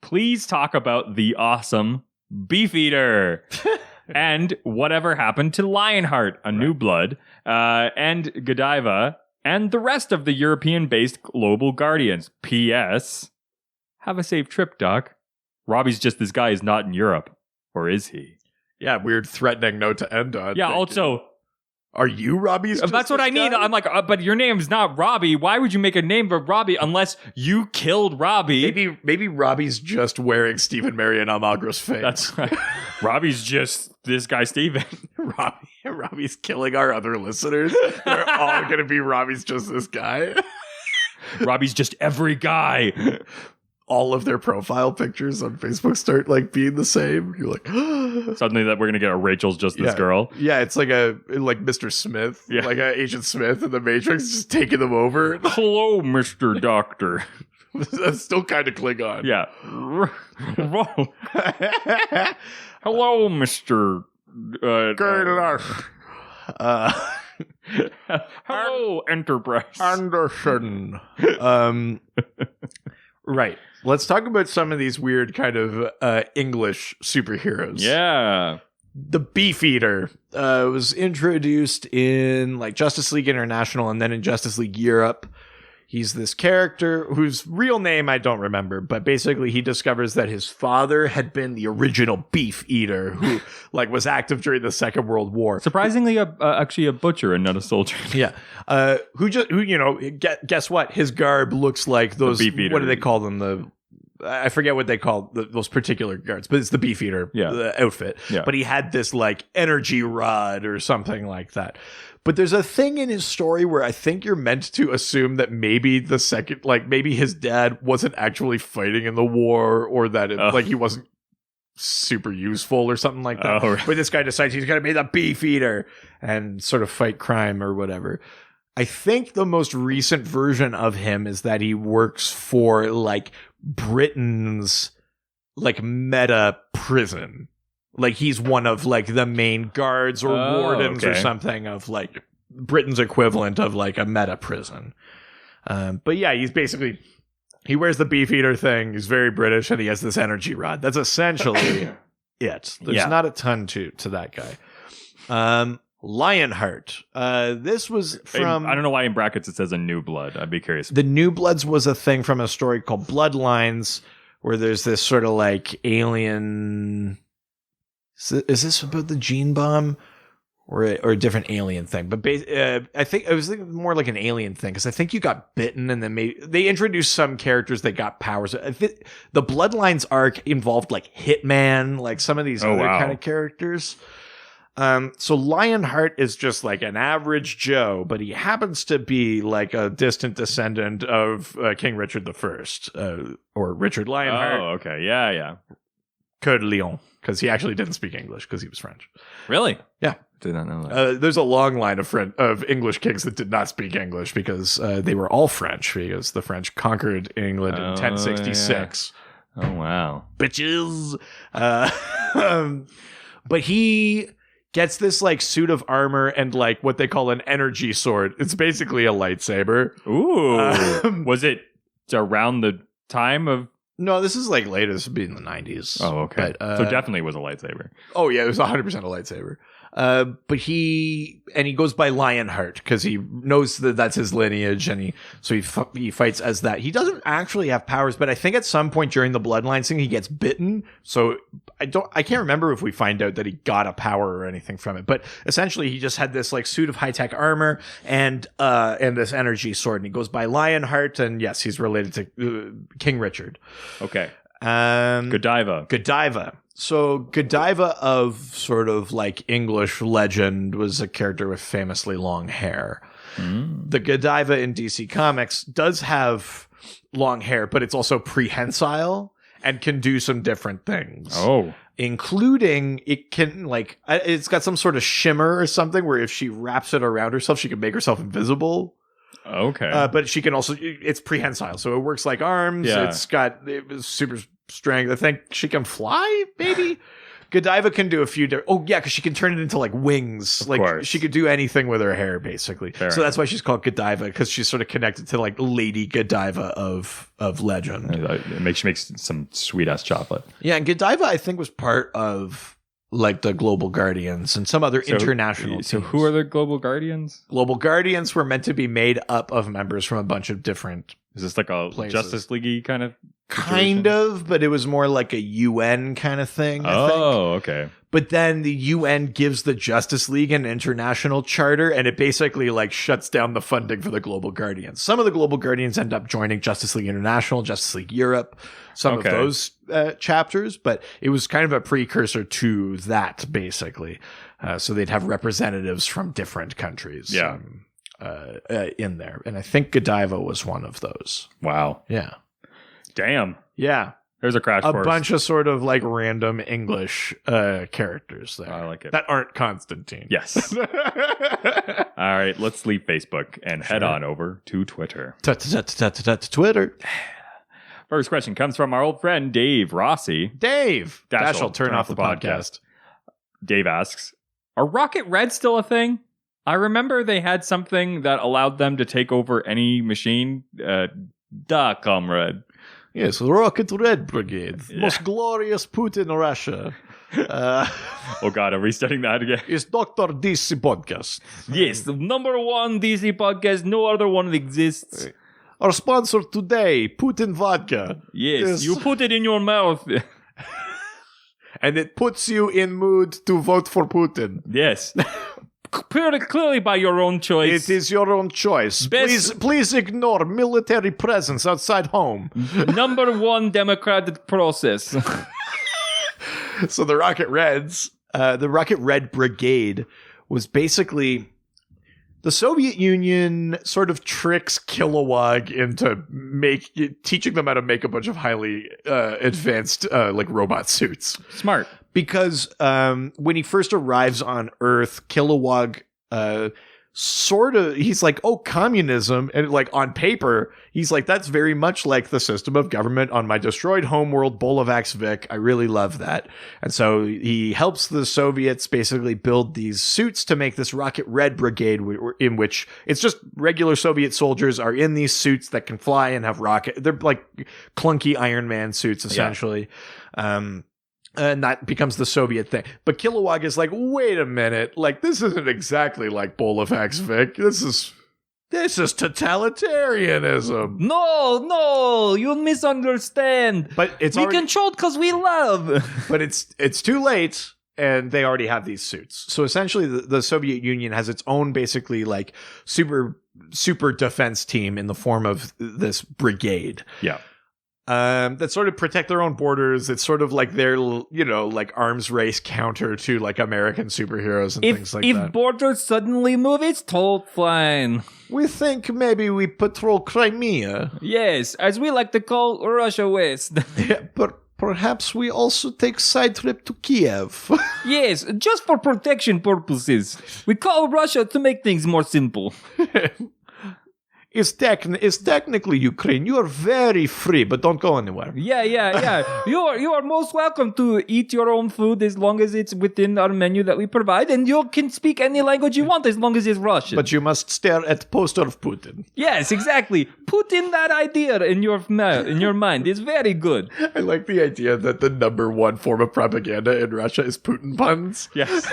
Please talk about the awesome Beefeater and whatever happened to Lionheart, A New Blood, and Godiva, and the rest of the European-based Global Guardians. P.S. Have a safe trip, Doc. Robbie's just this guy is not in Europe. Or is he? Yeah, weird threatening note to end on. Yeah, also... Are you Robbie's? That's what I need. I'm like, but your name's not Robbie. Why would you make a name for Robbie unless you killed Robbie? Maybe Robbie's just wearing Stephen Marion Almagro's face. That's right. Robbie's just this guy, Stephen. Robbie's killing our other listeners. They're all going to be Robbie's just this guy. Robbie's just every guy. All of their profile pictures on Facebook start like being the same. You're like, suddenly that we're gonna get a Rachel's just this girl. Yeah, it's like Mr. Smith, like Agent Smith in the Matrix, just taking them over. Hello, Mr. Doctor. That's still kind of Klingon. Yeah. Hello, Mr. Hello, Enterprise. Anderson. Right. Let's talk about some of these weird kind of English superheroes. Yeah. The Beefeater was introduced in like Justice League International and then in Justice League Europe. He's this character whose real name I don't remember, but basically he discovers that his father had been the original beef eater who like was active during the Second World War. Surprisingly, actually a butcher and not a soldier. Yeah. Guess what? His garb looks like those, what do they call them? I forget what they call those particular guards, but it's the Beefeater outfit. Yeah. But he had this like energy rod or something like that. But there's a thing in his story where I think you're meant to assume that maybe maybe his dad wasn't actually fighting in the war or that he wasn't super useful or something like that. Right. But this guy decides he's going to be the Beefeater and sort of fight crime or whatever. I think the most recent version of him is that he works for like Britain's like meta prison. Like he's one of like the main guards or wardens or something of like Britain's equivalent of like a meta prison. But yeah, he's basically, he wears the Beefeater thing. He's very British and he has this energy rod. That's essentially it. There's not a ton to that guy. Lionheart. This was from... I don't know why in brackets it says a New Blood. I'd be curious. The New Bloods was a thing from a story called Bloodlines, where there's this sort of like alien... Is this about the gene bomb? Or a different alien thing? But I think it was more like an alien thing, because I think you got bitten and then maybe they introduced some characters that got powers. The Bloodlines arc involved like Hitman, like some of these other kind of characters. So Lionheart is just like an average Joe, but he happens to be like a distant descendant of King Richard I, or Richard Lionheart. Oh, okay. Yeah. Coeur de Lion, because he actually didn't speak English because he was French. Really? Yeah. Did not know that. There's a long line of English kings that did not speak English because they were all French, because the French conquered England in 1066. Yeah. Oh, wow. Bitches. But he gets this like suit of armor and like what they call an energy sword. It's basically a lightsaber. Ooh. Was it around the time of... No, this is like later. This would be in the 90s. Oh, okay. But, so definitely was a lightsaber. Oh, yeah. It was 100% a lightsaber. But he goes by Lionheart because he knows that that's his lineage, and he fights as that. He doesn't actually have powers, but I think at some point during the Bloodlines thing he gets bitten. So I can't remember if we find out that he got a power or anything from it. But essentially he just had this like suit of high tech armor and this energy sword, and he goes by Lionheart. And yes, he's related to King Richard. Okay. Godiva. So Godiva of sort of like English legend was a character with famously long hair. The Godiva in DC Comics does have long hair, but it's also prehensile and can do some different things. Oh. Including it can like, it's got some sort of shimmer or something where if she wraps it around herself, she can make herself invisible. Okay. But she can also, it's prehensile. So it works like arms. Yeah. It's got super strength. I think she can fly, maybe? Godiva can do a few different... Oh, yeah, because she can turn it into, like, wings. Of course. She could do anything with her hair, basically. Fair so that's why she's called Godiva, because she's sort of connected to, like, Lady Godiva of legend. She makes some sweet-ass chocolate. Yeah, and Godiva, I think, was part of, like, the Global Guardians and some other international teams. So who are the Global Guardians? Global Guardians were meant to be made up of members from a bunch of different... Is this like a places. Justice League-y kind of situation? Kind of, but it was more like a UN kind of thing, I think. Okay. But then the UN gives the Justice League an international charter, and it basically like shuts down the funding for the Global Guardians. Some of the Global Guardians end up joining Justice League International, Justice League Europe, some of those chapters, but it was kind of a precursor to that, basically. So they'd have representatives from different countries. Yeah. In there. And I think Godiva was one of those. Wow. Yeah. Damn. Yeah. There's a crash course. A bunch of sort of like random English characters there. I like it. That aren't Constantine. Yes. All right, let's leave Facebook and head on over to Twitter. Twitter. First question comes from our old friend Dave Rossi. Dave. Dash'll turn off the podcast. Dave asks, are Rocket Red still a thing? I remember they had something that allowed them to take over any machine. Comrade. Yes, Rocket Red Brigade. Most glorious Putin Russia. Oh God, are we studying that again? It's Dr. DC Podcast. Yes, the number one DC podcast. No other one exists. Our sponsor today, Putin Vodka. Yes, you put it in your mouth. And it puts you in mood to vote for Putin. Yes. Clearly by your own choice. It is your own choice. Please ignore military presence outside home. Number one democratic process. So the Rocket Reds, the Rocket Red Brigade was basically the Soviet Union sort of tricks Kilowog into teaching them how to make a bunch of highly advanced like robot suits. Smart. Because when he first arrives on Earth, Kilowog sort of, he's like, oh, communism. And like on paper, he's like, that's very much like the system of government on my destroyed homeworld, Bolovax Vic. I really love that. And so he helps the Soviets basically build these suits to make this Rocket Red Brigade, in which it's just regular Soviet soldiers are in these suits that can fly and have rocket. They're like clunky Iron Man suits, essentially. Yeah. And that becomes the Soviet thing. But Kilowog is like, wait a minute. Like, this isn't exactly like Bolovax Vic. This is totalitarianism. No, you misunderstand. But it's we controlled because we love. But it's too late, and they already have these suits. So essentially, the Soviet Union has its own basically like super defense team in the form of this brigade. Yeah. That sort of protect their own borders. It's sort of like their, like arms race counter to like American superheroes and things like that. If borders suddenly move, it's total fine. We think maybe we patrol Crimea. Yes, as we like to call Russia West. Yeah, but perhaps we also take side trip to Kiev. Yes, just for protection purposes. We call Russia to make things more simple. It's technically Ukraine. You are very free, but don't go anywhere. Yeah. You are most welcome to eat your own food as long as it's within our menu that we provide, and you can speak any language you want as long as it's Russian. But you must stare at poster of Putin. Yes, exactly. Put in that idea in your mind. It's very good. I like the idea that the number one form of propaganda in Russia is Putin puns. Yes.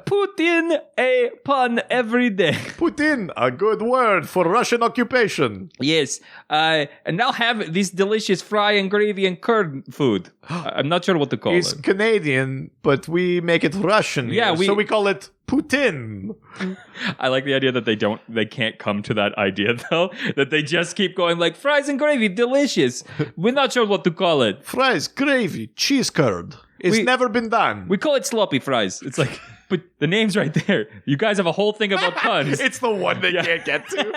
Put in a pun every day. Put in a good word for Russian occupation. Yes. And now have this delicious fry and gravy and curd food. I'm not sure what to call It's it. Canadian, but we make it Russian. Yeah, so we call it Putin. I like the idea that they can't come to that idea though, that they just keep going like fries and gravy, delicious. We're not sure what to call it. Fries, gravy, cheese curd. It's never been done. We call it sloppy fries. It's like, But the name's right there. You guys have a whole thing about puns. It's the one they can't get to.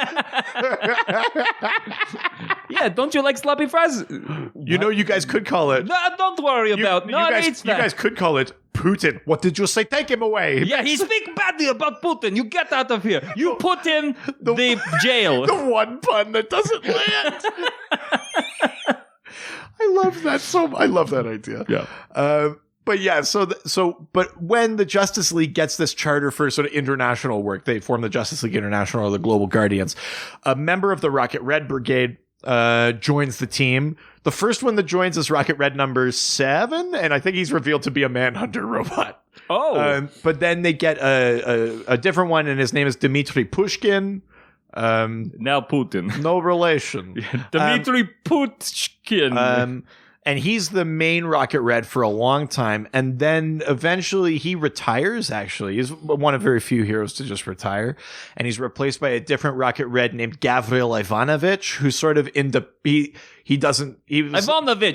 yeah, don't you like sloppy fries? You know, you guys could call it. No, don't worry about. No, you guys could call it Putin. What did you say? Take him away. Yeah, he speaks badly about Putin. You get out of here. You put in the jail. The one pun that doesn't land. I love that I love that idea. Yeah. But yeah, but when the Justice League gets this charter for sort of international work, they form the Justice League International or the Global Guardians. A member of the Rocket Red Brigade joins the team. The first one that joins is Rocket Red number 7, and I think he's revealed to be a Manhunter robot. Oh. But then they get a different one, and his name is Dmitry Pushkin. Now Putin. No relation. Dmitry Pushkin. And he's the main Rocket Red for a long time. And then eventually he retires, actually. He's one of very few heroes to just retire. And he's replaced by a different Rocket Red named Gavril Ivanovich, who's sort of Ivanovich,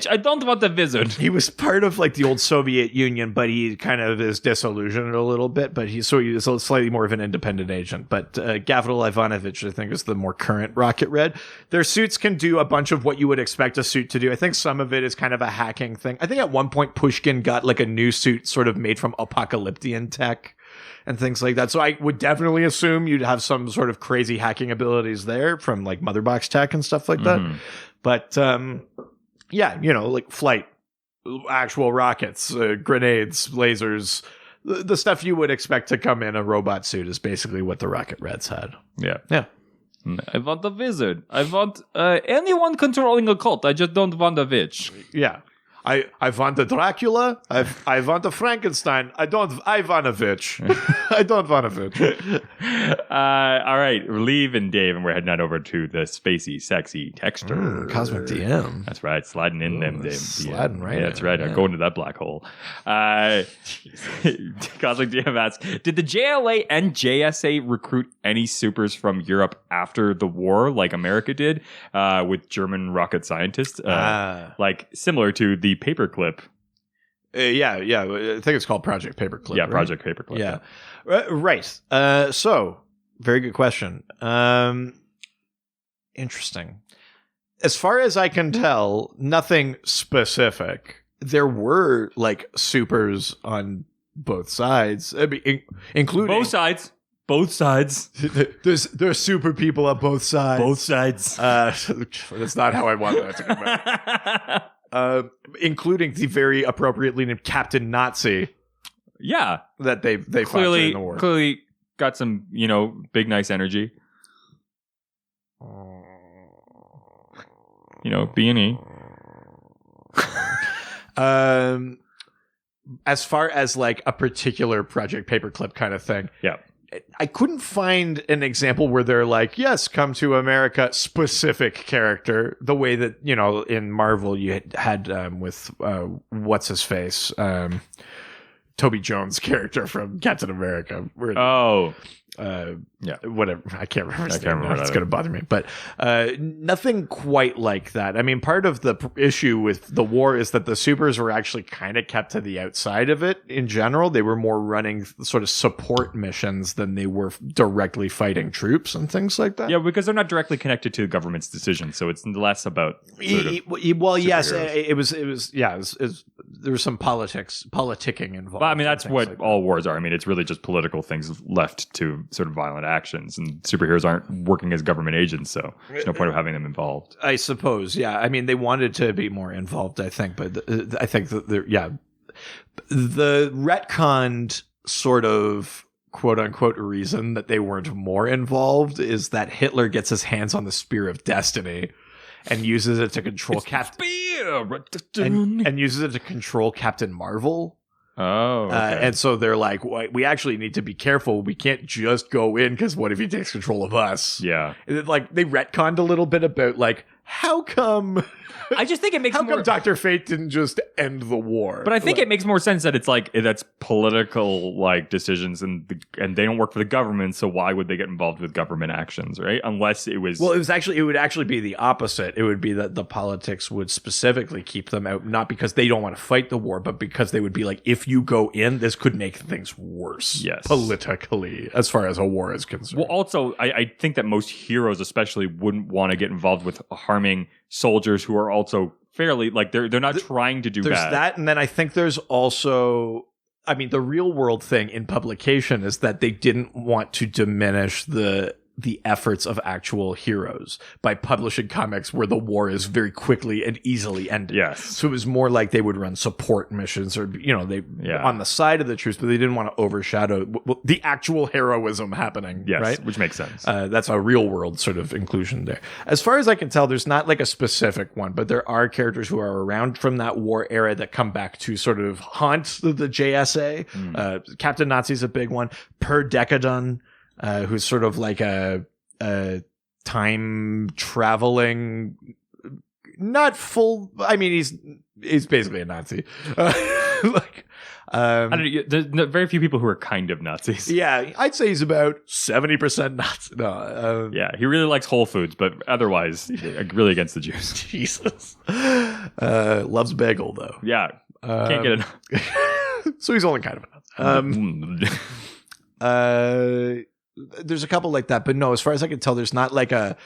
I don't want a wizard. He was part of like the old Soviet Union, but he kind of is disillusioned a little bit, but he's slightly more of an independent agent. But Gavril Ivanovich, I think, is the more current Rocket Red. Their suits can do a bunch of what you would expect a suit to do. I think some of it is kind of a hacking thing. I think at one point Pushkin got like a new suit sort of made from apocalyptian tech and things like that. So I would definitely assume you'd have some sort of crazy hacking abilities there from like Motherbox tech and stuff like that. But yeah, like flight, actual rockets, grenades, lasers, the stuff you would expect to come in a robot suit is basically what the Rocket Reds had. Yeah. I want a wizard. I want anyone controlling a cult. I just don't want a witch. Yeah. I want a Dracula. I want a Frankenstein. I don't Ivanovich. I don't want a bitch. All right, we're leaving Dave, and we're heading on over to the spacey, sexy Texter. Cosmic DM. That's right, sliding in them, Dave. Sliding right in. That's right. Yeah. Going to that black hole. Cosmic DM asks, did the JLA and JSA recruit any supers from Europe after the war, like America did, with German rocket scientists, like similar to the Paperclip? Yeah. I think it's called Project Paperclip. Yeah, right? Project Paperclip. Yeah. Right. So, very good question. Interesting. As far as I can tell, nothing specific. There were like supers on both sides. I mean, including Both sides. Both sides. there's super people on both sides. Both sides. That's not how I want that to come out. Including the very appropriately named Captain Nazi Yeah. that they fought during the war. Clearly got some, big, nice energy. B&E. As far as like a particular Project Paperclip kind of thing. Yeah. I couldn't find an example where they're like, yes, come to America, specific character, the way that, in Marvel you had with what's his face, Toby Jones' character from Captain America. Oh. Whatever. I can't remember his I can't name now. remember It's that. going to bother me. But nothing quite like that. I mean, part of the issue with the war is that the supers were actually kind of kept to the outside of it in general. They were more running sort of support missions than they were directly fighting troops and things like that. Yeah, because they're not directly connected to the government's decision, so it's less about sort of Well, yes, superheroes. there was some politicking involved. But I mean, that's and things what like that. all wars are. I mean, it's really just political things left to sort of violent actions, and superheroes aren't working as government agents, so there's no point of having them involved. I suppose, yeah. I mean, they wanted to be more involved, I think, but I think that the retconned sort of quote unquote reason that they weren't more involved is that Hitler gets his hands on the Spear of Destiny and uses it to control Captain and uses it to control Captain Marvel. Oh, okay. And so they're like, we actually need to be careful. We can't just go in because what if he takes control of us? Yeah. And like they retconned a little bit about like how come I just think it makes how more. come Dr. Fate didn't just end the war? But I think it makes more sense that it's like that's political like decisions, and they don't work for the government, so why would they get involved with government actions, right? Unless it was well, it would actually be the opposite. It would be that the politics would specifically keep them out, not because they don't want to fight the war, but because they would be like, if you go in, this could make things worse. Yes. Politically, as far as a war is concerned. Well, also, I think that most heroes, especially, wouldn't want to get involved with harming soldiers who are also fairly like they're not trying to do there's bad. that, and then I think there's also, I mean, the real world thing in publication is that they didn't want to diminish the efforts of actual heroes by publishing comics where the war is very quickly and easily ended. Yes. So it was more like they would run support missions or, they Yeah. on the side of the troops, but they didn't want to overshadow the actual heroism happening. Yes, Right. which makes sense. That's a real world sort of inclusion there. As far as I can tell, there's not like a specific one, but there are characters who are around from that war era that come back to sort of haunt the JSA. Captain Nazi's a big one. Per Decadon, who's sort of like a time traveling, not full. I mean, he's basically a Nazi. I don't know, there's very few people who are kind of Nazis. Yeah, I'd say he's about 70% Nazi. No, Yeah, he really likes Whole Foods, but otherwise, really against the Jews. Jesus. Loves bagel though. Yeah, can't get enough. So he's only kind of a Nazi. There's a couple like that, but no, as far as I can tell, there's not a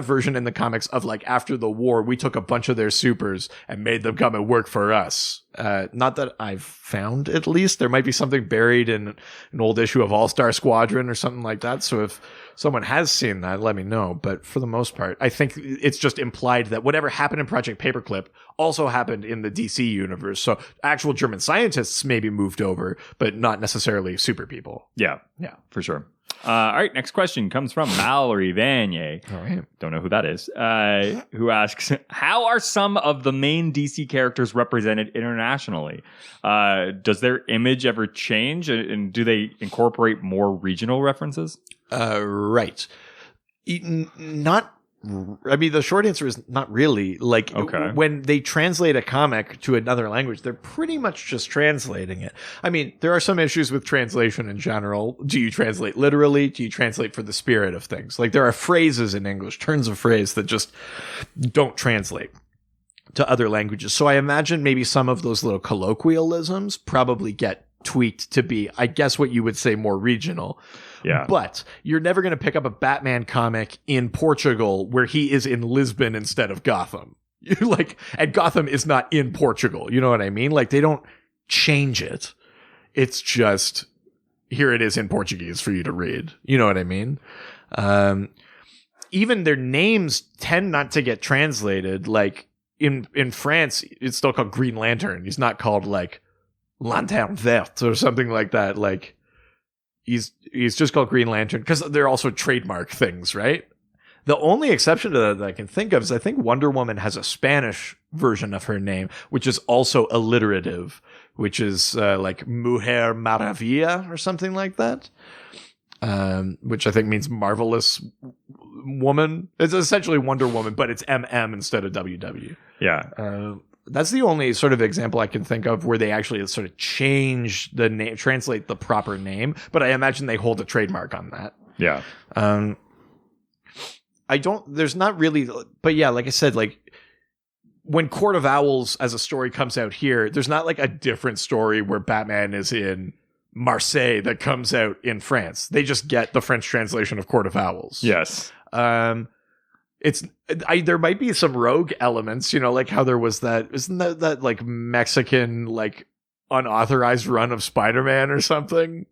version in the comics of like after the war, we took a bunch of their supers and made them come and work for us. Not that I've found, at least. There might be something buried in an old issue of All-Star Squadron or something like that. So if someone has seen that, let me know. But for the most part, I think it's just implied that whatever happened in Project Paperclip also happened in the DC universe. So actual German scientists maybe moved over, but not necessarily super people. Yeah, for sure. All right, next question comes from Mallory Vanier. All right. Don't know who that is. Who asks, how are some of the main DC characters represented internationally? Does their image ever change? And do they incorporate more regional references? Right. I mean, the short answer is not really. Like, Okay. when they translate a comic to another language, they're pretty much just translating it. I mean, there are some issues with translation in general. Do you translate literally? Do you translate for the spirit of things? Like, there are phrases in English, turns of phrase that just don't translate to other languages. So I imagine maybe some of those little colloquialisms probably get tweaked to be, I guess, what you would say more regional. Yeah. But you're never going to pick up a Batman comic in Portugal where he is in Lisbon instead of Gotham. And Gotham is not in Portugal. You know what I mean? Like, they don't change it. It's just here it is in Portuguese for you to read. You know what I mean? Even their names tend not to get translated. Like in France, it's still called Green Lantern. He's not called like Lanterne Verte or something like that. Like he's just called Green Lantern because they're also trademark things, right? The only exception to that I can think of is I think Wonder Woman has a Spanish version of her name, which is also alliterative, which is like Mujer Maravilla or something like that, which I think means marvelous woman. It's essentially Wonder Woman, but it's MM instead of WW. Yeah. That's the only sort of example I can think of where they actually sort of change the name, translate the proper name, but I imagine they hold a trademark on that. Yeah. There's not really, but yeah, like I said, like when Court of Owls as a story comes out here, there's not like a different story where Batman is in Marseille that comes out in France. They just get the French translation of Court of Owls. Yes. There might be some rogue elements, you know, like how there was isn't that like Mexican, like unauthorized run of Spider-Man or something?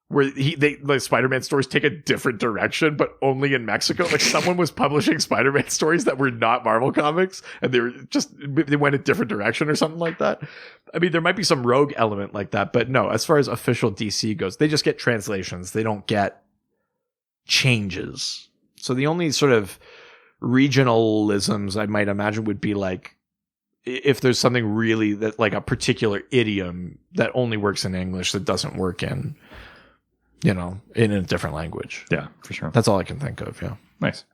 Where the Spider-Man stories take a different direction, but only in Mexico. Like someone was publishing Spider-Man stories that were not Marvel comics, and they went a different direction or something like that. I mean, there might be some rogue element like that, but no. As far as official DC goes, they just get translations. They don't get changes. So the only sort of regionalisms I might imagine would be like if there's something really that like a particular idiom that only works in English that doesn't work in, you know, in a different language. Yeah, for sure. That's all I can think of. Yeah. Nice.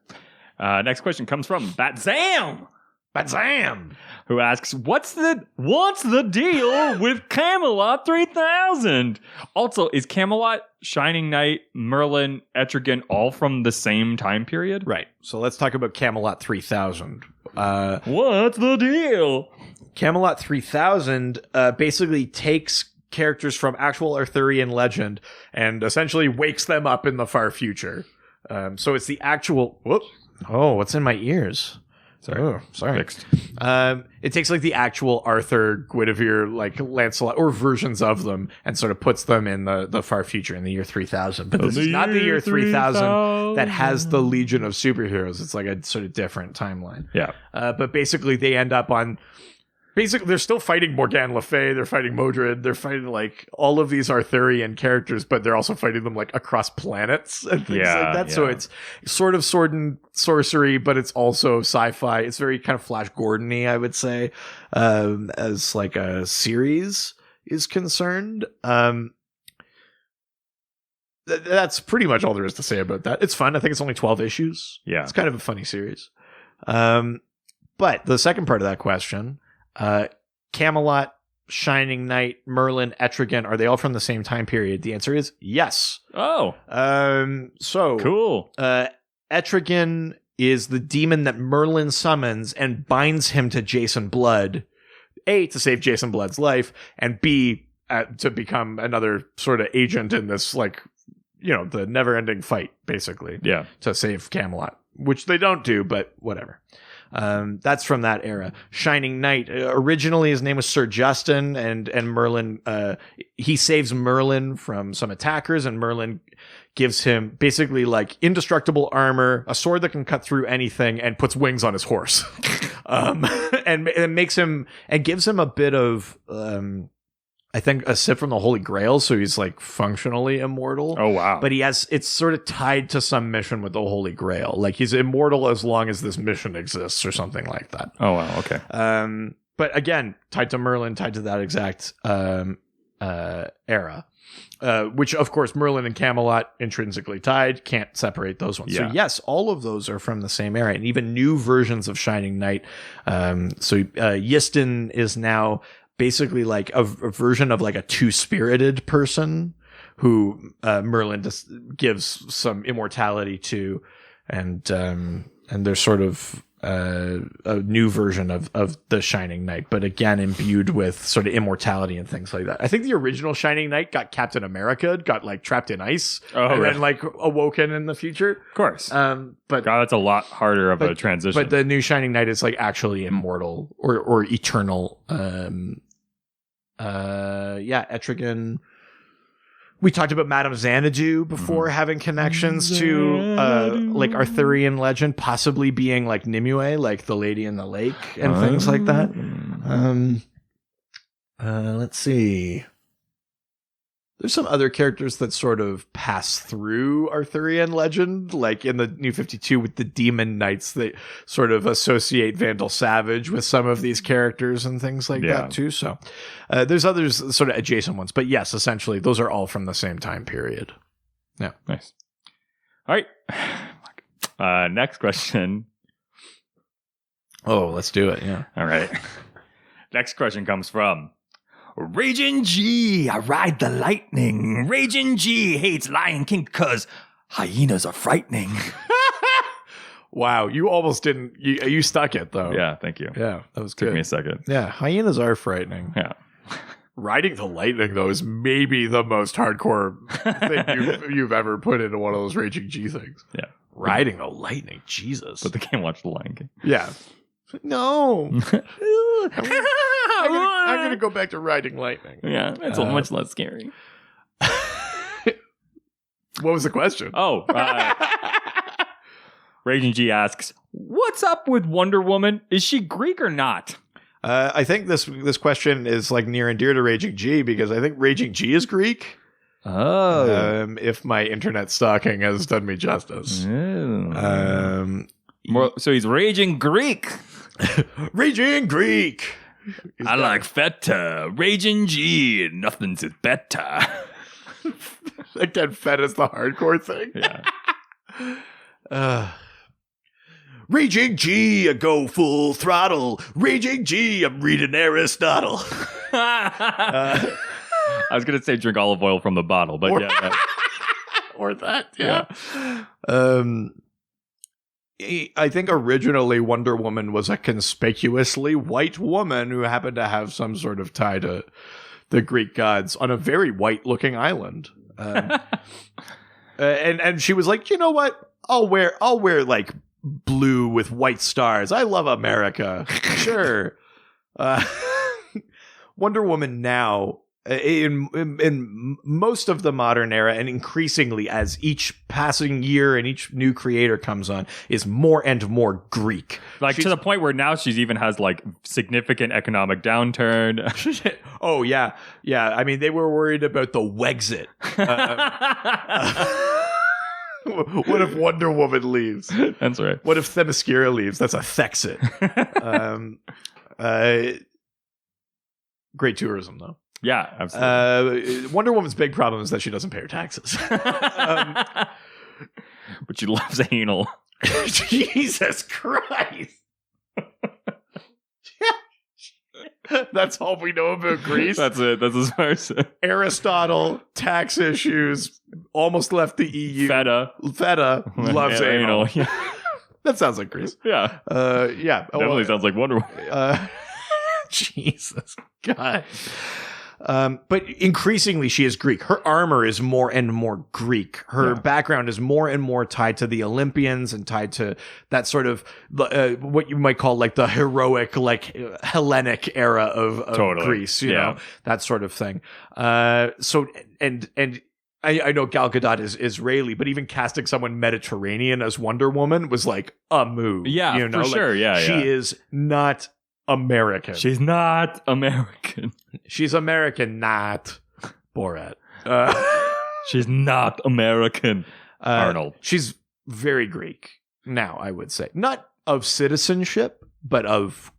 Next question comes from Batzam, who asks, "What's the deal with Camelot 3000? Also, is Camelot, Shining Knight, Merlin, Etrigan all from the same time period?" Right. So let's talk about Camelot 3000. What's the deal? Camelot 3000 basically takes characters from actual Arthurian legend and essentially wakes them up in the far future. So it's the actual... Whoop. Oh, what's in my ears? Sorry. Oh, sorry. Fixed. It takes like the actual Arthur, Guinevere, like Lancelot, or versions of them, and sort of puts them in the far future in the year 3000. But this is not the year 3000 that has the Legion of Superheroes. It's like a sort of different timeline. Yeah. But basically they end up on... Basically, they're still fighting Morgane Le Fay, they're fighting Modred, they're fighting like all of these Arthurian characters, but they're also fighting them like across planets and things like that. Yeah. So it's sort of sword and sorcery, but it's also sci-fi. It's very kind of Flash Gordon-y, I would say, as like a series is concerned. That's pretty much all there is to say about that. It's fun. I think it's only 12 issues. Yeah. It's kind of a funny series. But the second part of that question... Camelot, Shining Knight, Merlin, Etrigan, are they all from the same time period? The answer is yes. Oh. So cool. Etrigan is the demon that Merlin summons and binds him to Jason Blood, A, to save Jason Blood's life, and B, to become another sort of agent in this, like, you know, the never-ending fight, basically. Yeah. To save Camelot, which they don't do, but whatever. That's from that era. Shining Knight, originally his name was Sir Justin, and Merlin, he saves Merlin from some attackers, and Merlin gives him basically like indestructible armor, a sword that can cut through anything, and puts wings on his horse. And makes him, and gives him a bit of, I think, a sip from the Holy Grail, so he's like functionally immortal. Oh wow! But it's sort of tied to some mission with the Holy Grail. Like he's immortal as long as this mission exists, or something like that. Oh wow! Okay. But again, tied to Merlin, tied to that exact era, which of course Merlin and Camelot intrinsically tied. Can't separate those ones. Yeah. So yes, all of those are from the same era, and even new versions of Shining Knight. So Yistin is now basically like a version of like a two-spirited person who Merlin just gives some immortality to, and there's sort of a new version of the Shining Knight, but again imbued with sort of immortality and things like that. I think the original Shining Knight got Captain America, got like trapped in ice, and then like awoken in the future. Of course. But God, that's a lot harder of a transition. But the new Shining Knight is like actually immortal or eternal. Etrigan. We talked about Madame Xanadu before having connections to like Arthurian legend, possibly being like Nimue, like the Lady in the Lake and things like that. Let's see. There's some other characters that sort of pass through Arthurian legend, like in the New 52 with the Demon Knights. They sort of associate Vandal Savage with some of these characters and things like that too. So there's others sort of adjacent ones, but yes, essentially those are all from the same time period. Yeah, nice. All right, next question. Oh, let's do it. Yeah. All right. Next question comes from Raging G. I ride the lightning. Raging G hates Lion King because hyenas are frightening. Wow, you almost didn't. You stuck it though. Yeah, thank you. Yeah, that was Took good. me a second. Yeah, hyenas are frightening. Yeah. Riding the lightning though is maybe the most hardcore thing you've ever put into one of those Raging G things. Yeah. Riding the lightning, Jesus. But they can't watch the Lion King. Yeah. No. I'm gonna go back to riding lightning. Yeah, that's much less scary. What was the question? Oh, Raging G asks, "What's up with Wonder Woman? Is she Greek or not?" I think this question is like near and dear to Raging G because I think Raging G is Greek. Oh. If my internet stalking has done me justice. So he's Raging Greek. Raging Greek. I like feta. Raging G. Nothing's better. Again, feta's the hardcore thing. Yeah. Raging G, I go full throttle. Raging G, I'm reading Aristotle. I was going to say drink olive oil from the bottle, but yeah. Or that, yeah. I think originally Wonder Woman was a conspicuously white woman who happened to have some sort of tie to the Greek gods on a very white-looking island. And she was like, you know what? I'll wear like blue with white stars. I love America. Sure. Wonder Woman now, in most of the modern era, and increasingly as each passing year and each new creator comes on, is more and more Greek. Like to the point where now she's even has like significant economic downturn. Oh yeah. Yeah. I mean, they were worried about the Wexit. What if Wonder Woman leaves? That's right. What if Themyscira leaves? That's a Thexit. Great tourism, though. Yeah, absolutely. Wonder Woman's big problem is that she doesn't pay her taxes. But she loves anal. Jesus Christ. That's all we know about Greece. That's it. That's as far as Aristotle, tax issues, almost left the EU. Feta loves anal. Yeah. That sounds like Greece. Yeah. Yeah. Definitely sounds like Wonder Woman. Jesus God. But increasingly she is Greek. Her armor is more and more Greek. Her background is more and more tied to the Olympians and tied to that sort of what you might call like the heroic, like Hellenic era of Greece, you know, that sort of thing. So I know Gal Gadot is Israeli, but even casting someone Mediterranean as Wonder Woman was like a move. Yeah, you know? for sure. Yeah, she is not American. She's not American. She's American, not Borat. She's not American. Arnold. She's very Greek now, I would say. Not of citizenship, but of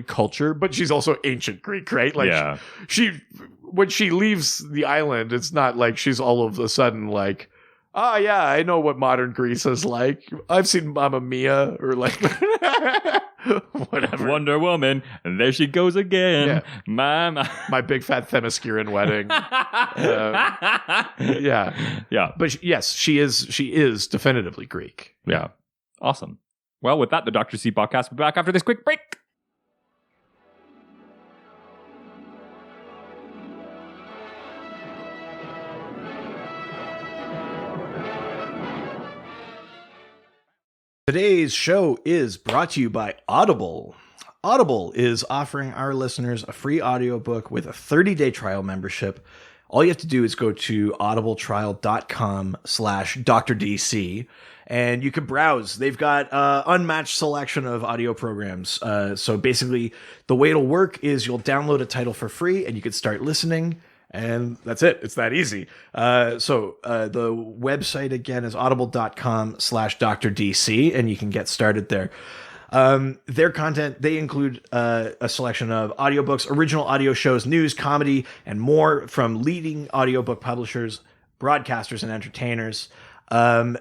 culture. But she's also ancient Greek, right? Like she when she leaves the island, it's not like she's all of a sudden like, oh yeah, I know what modern Greece is like. I've seen Mamma Mia or like whatever. Wonder Woman, and there she goes again. Yeah. My big fat Themysciran wedding. Yeah. But yes, she is definitively Greek. Yeah. Awesome. Well, with that, the Dr. C podcast will be back after this quick break. Today's show is brought to you by Audible. Audible is offering our listeners a free audiobook with a 30-day trial membership. All you have to do is go to audibletrial.com/DrDC and you can browse. They've got unmatched selection of audio programs. So basically the way it'll work is you'll download a title for free and you can start listening. And that's it. It's that easy. So the website again is audible.com/DrDC and you can get started there. Their content, they include a selection of audiobooks, original audio shows, news, comedy, and more from leading audiobook publishers, broadcasters, and entertainers. I'm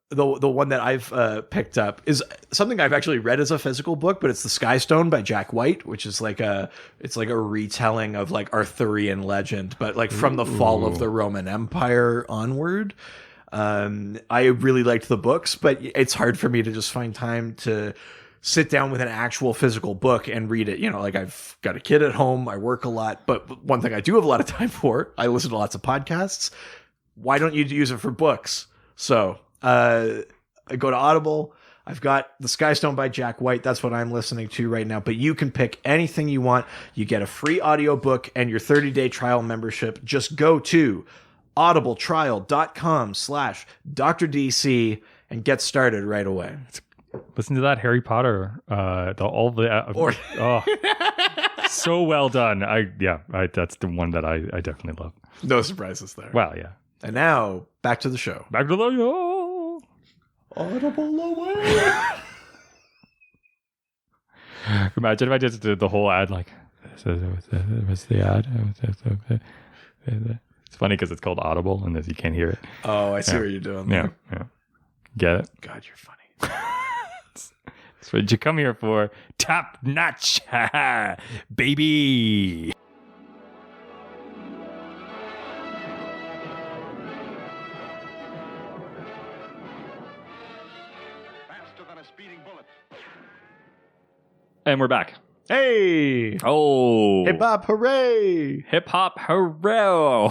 the one that I've picked up is something I've actually read as a physical book, but it's The Skystone by Jack White, which is like a retelling of like Arthurian legend, but like from the fall of the Roman Empire onward. I really liked the books, but it's hard for me to just find time to sit down with an actual physical book and read it. You know, like I've got a kid at home, I work a lot, but one thing I do have a lot of time for, I listen to lots of podcasts. Why don't you use it for books? So, I go to Audible. I've got The Skystone by Jack White. That's what I'm listening to right now, but you can pick anything you want. You get a free audiobook and your 30-day trial membership. Just go to audibletrial.com/DrDC and get started right away. Listen to that Harry Potter. So well done. That's the one that I definitely love. No surprises there. Well, yeah. And now back to the show. Back to the show. Audible away. Imagine if I just did the whole ad like, what's the ad? It's funny because it's called Audible and you can't hear it. Oh, I see what you're doing there. Yeah. Get it? God, you're funny. That's what you come here for. Top notch, baby. Faster than a speeding bullet. And we're back. Hey! Oh. Hip hop hooray! Hip hop hooray. Oh.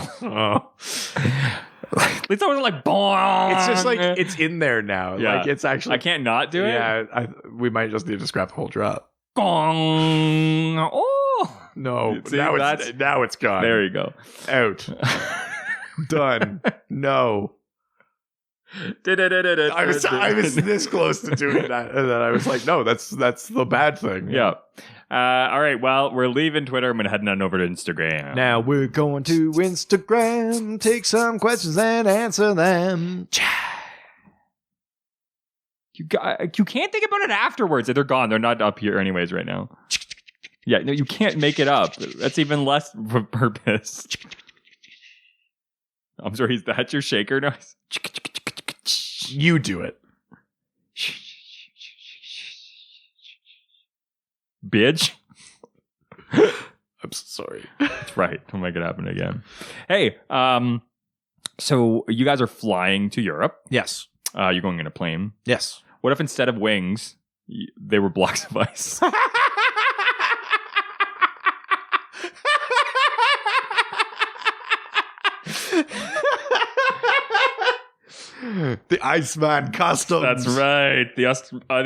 At least I wasn't like, boing. It's just like, it's in there now. Yeah. Like, it's actually. I can't not do it. Yeah, we might just need to scrap the whole drop. Gong. Oh. No, See, now it's gone. There you go. Out. Done. No. I was this close to doing that, and then I was like, no, that's the bad thing. Yeah. All right. Well, we're leaving Twitter. I'm gonna head on over to Instagram. Now we're going to Instagram, take some questions and answer them. You can't think about it afterwards. They're gone. They're not up here anyways right now. Yeah. No, you can't make it up. That's even less purpose. I'm sorry. Is that your shaker noise? You do it. Bitch. I'm so sorry. That's right. Don't make it happen again. Hey, so you guys are flying to Europe. Yes. You're going in a plane. Yes. What if instead of wings, they were blocks of ice? The Iceman Customs. That's right. The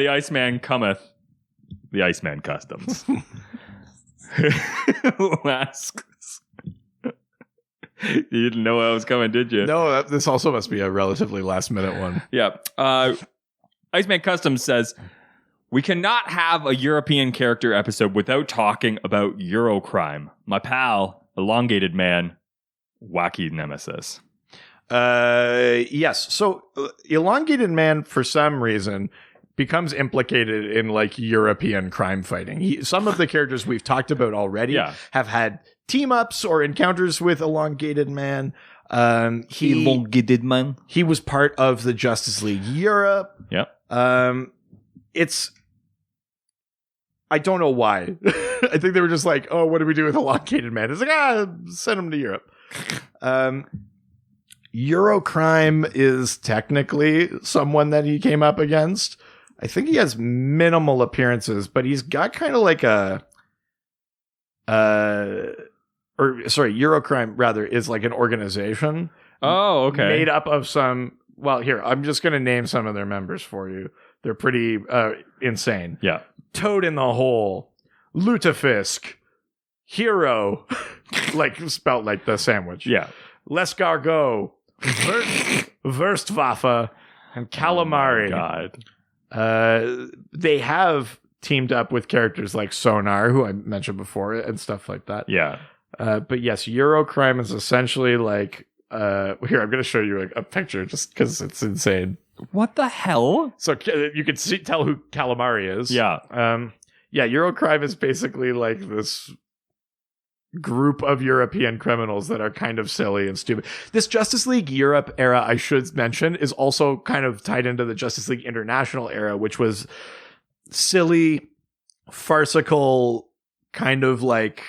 Iceman cometh. The Iceman Customs. Who asks? You didn't know I was coming, did you? No, this also must be a relatively last minute one. Yeah. Iceman Customs says, we cannot have a European character episode without talking about Eurocrime. My pal, Elongated Man, wacky nemesis. Yes. So Elongated Man, for some reason, becomes implicated in like European crime fighting. Some of the characters we've talked about already have had team ups or encounters with Elongated Man. Elongated Man. He was part of the Justice League Europe. Yep. I don't know why. I think they were just like, oh, what do we do with Elongated Man? It's like, send him to Europe. Eurocrime is technically someone that he came up against. I think he has minimal appearances, but he's got kind of like Eurocrime rather is like an organization. Oh, okay. Made up of some, well, here, I'm just going to name some of their members for you. They're pretty insane. Yeah. Toad in the Hole, Lutefisk, Hero, like spelled like the sandwich. Yeah. L'escargot, Wurstwaffe, and Calamari. Oh God. They have teamed up with characters like Sonar, who I mentioned before, and stuff like that. Yeah. But yes, Eurocrime is essentially like here. I'm going to show you a picture just because it's insane. What the hell? So you can tell who Calamari is. Yeah. Eurocrime is basically like this group of European criminals that are kind of silly and stupid. This Justice League Europe era, I should mention, is also kind of tied into the Justice League International era, which was silly, farcical, kind of like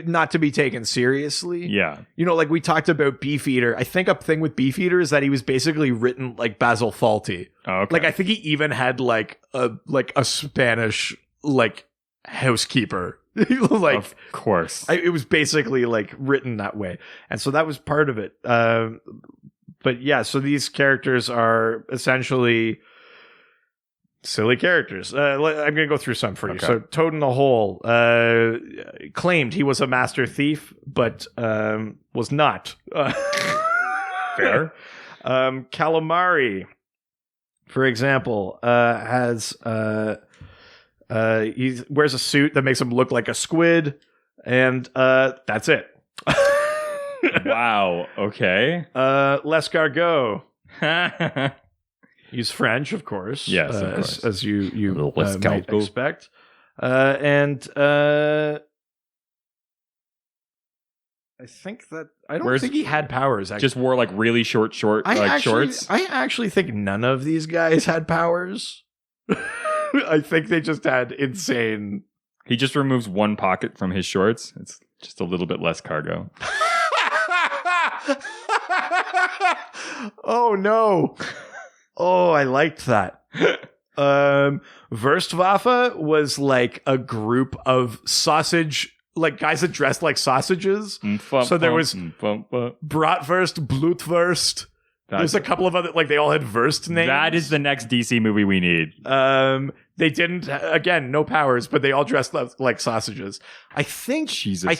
not to be taken seriously. Yeah. You know, like we talked about Beefeater. I think a thing with Beefeater is that he was basically written like Basil Fawlty. Oh, okay. Like I think he even had like a Spanish like housekeeper. Like of course. it was basically like written that way, and so that was part of it. But yeah, so these characters are essentially silly characters. I'm going to go through some for you. Okay. So Toad in the Hole claimed he was a master thief, but was not. Fair. Calamari, for example, has he wears a suit that makes him look like a squid, and that's it. Wow. Okay. L'escargot. He's French, of course. Yes, of course. as you might L'escargot. expect. And I think that I don't think he had powers. Actually. Just wore like really short shorts. I actually think none of these guys had powers. I think they just had insane. He just removes one pocket from his shorts. It's just a little bit less cargo. Oh no. Oh, I liked that. Wurstwaffe was like a group of sausage, like guys that dressed like sausages. So there was Bratwurst, Blutwurst. There's a couple of other, like they all had Wurst names. That is the next DC movie we need. They didn't, again, no powers, but they all dressed like sausages. I think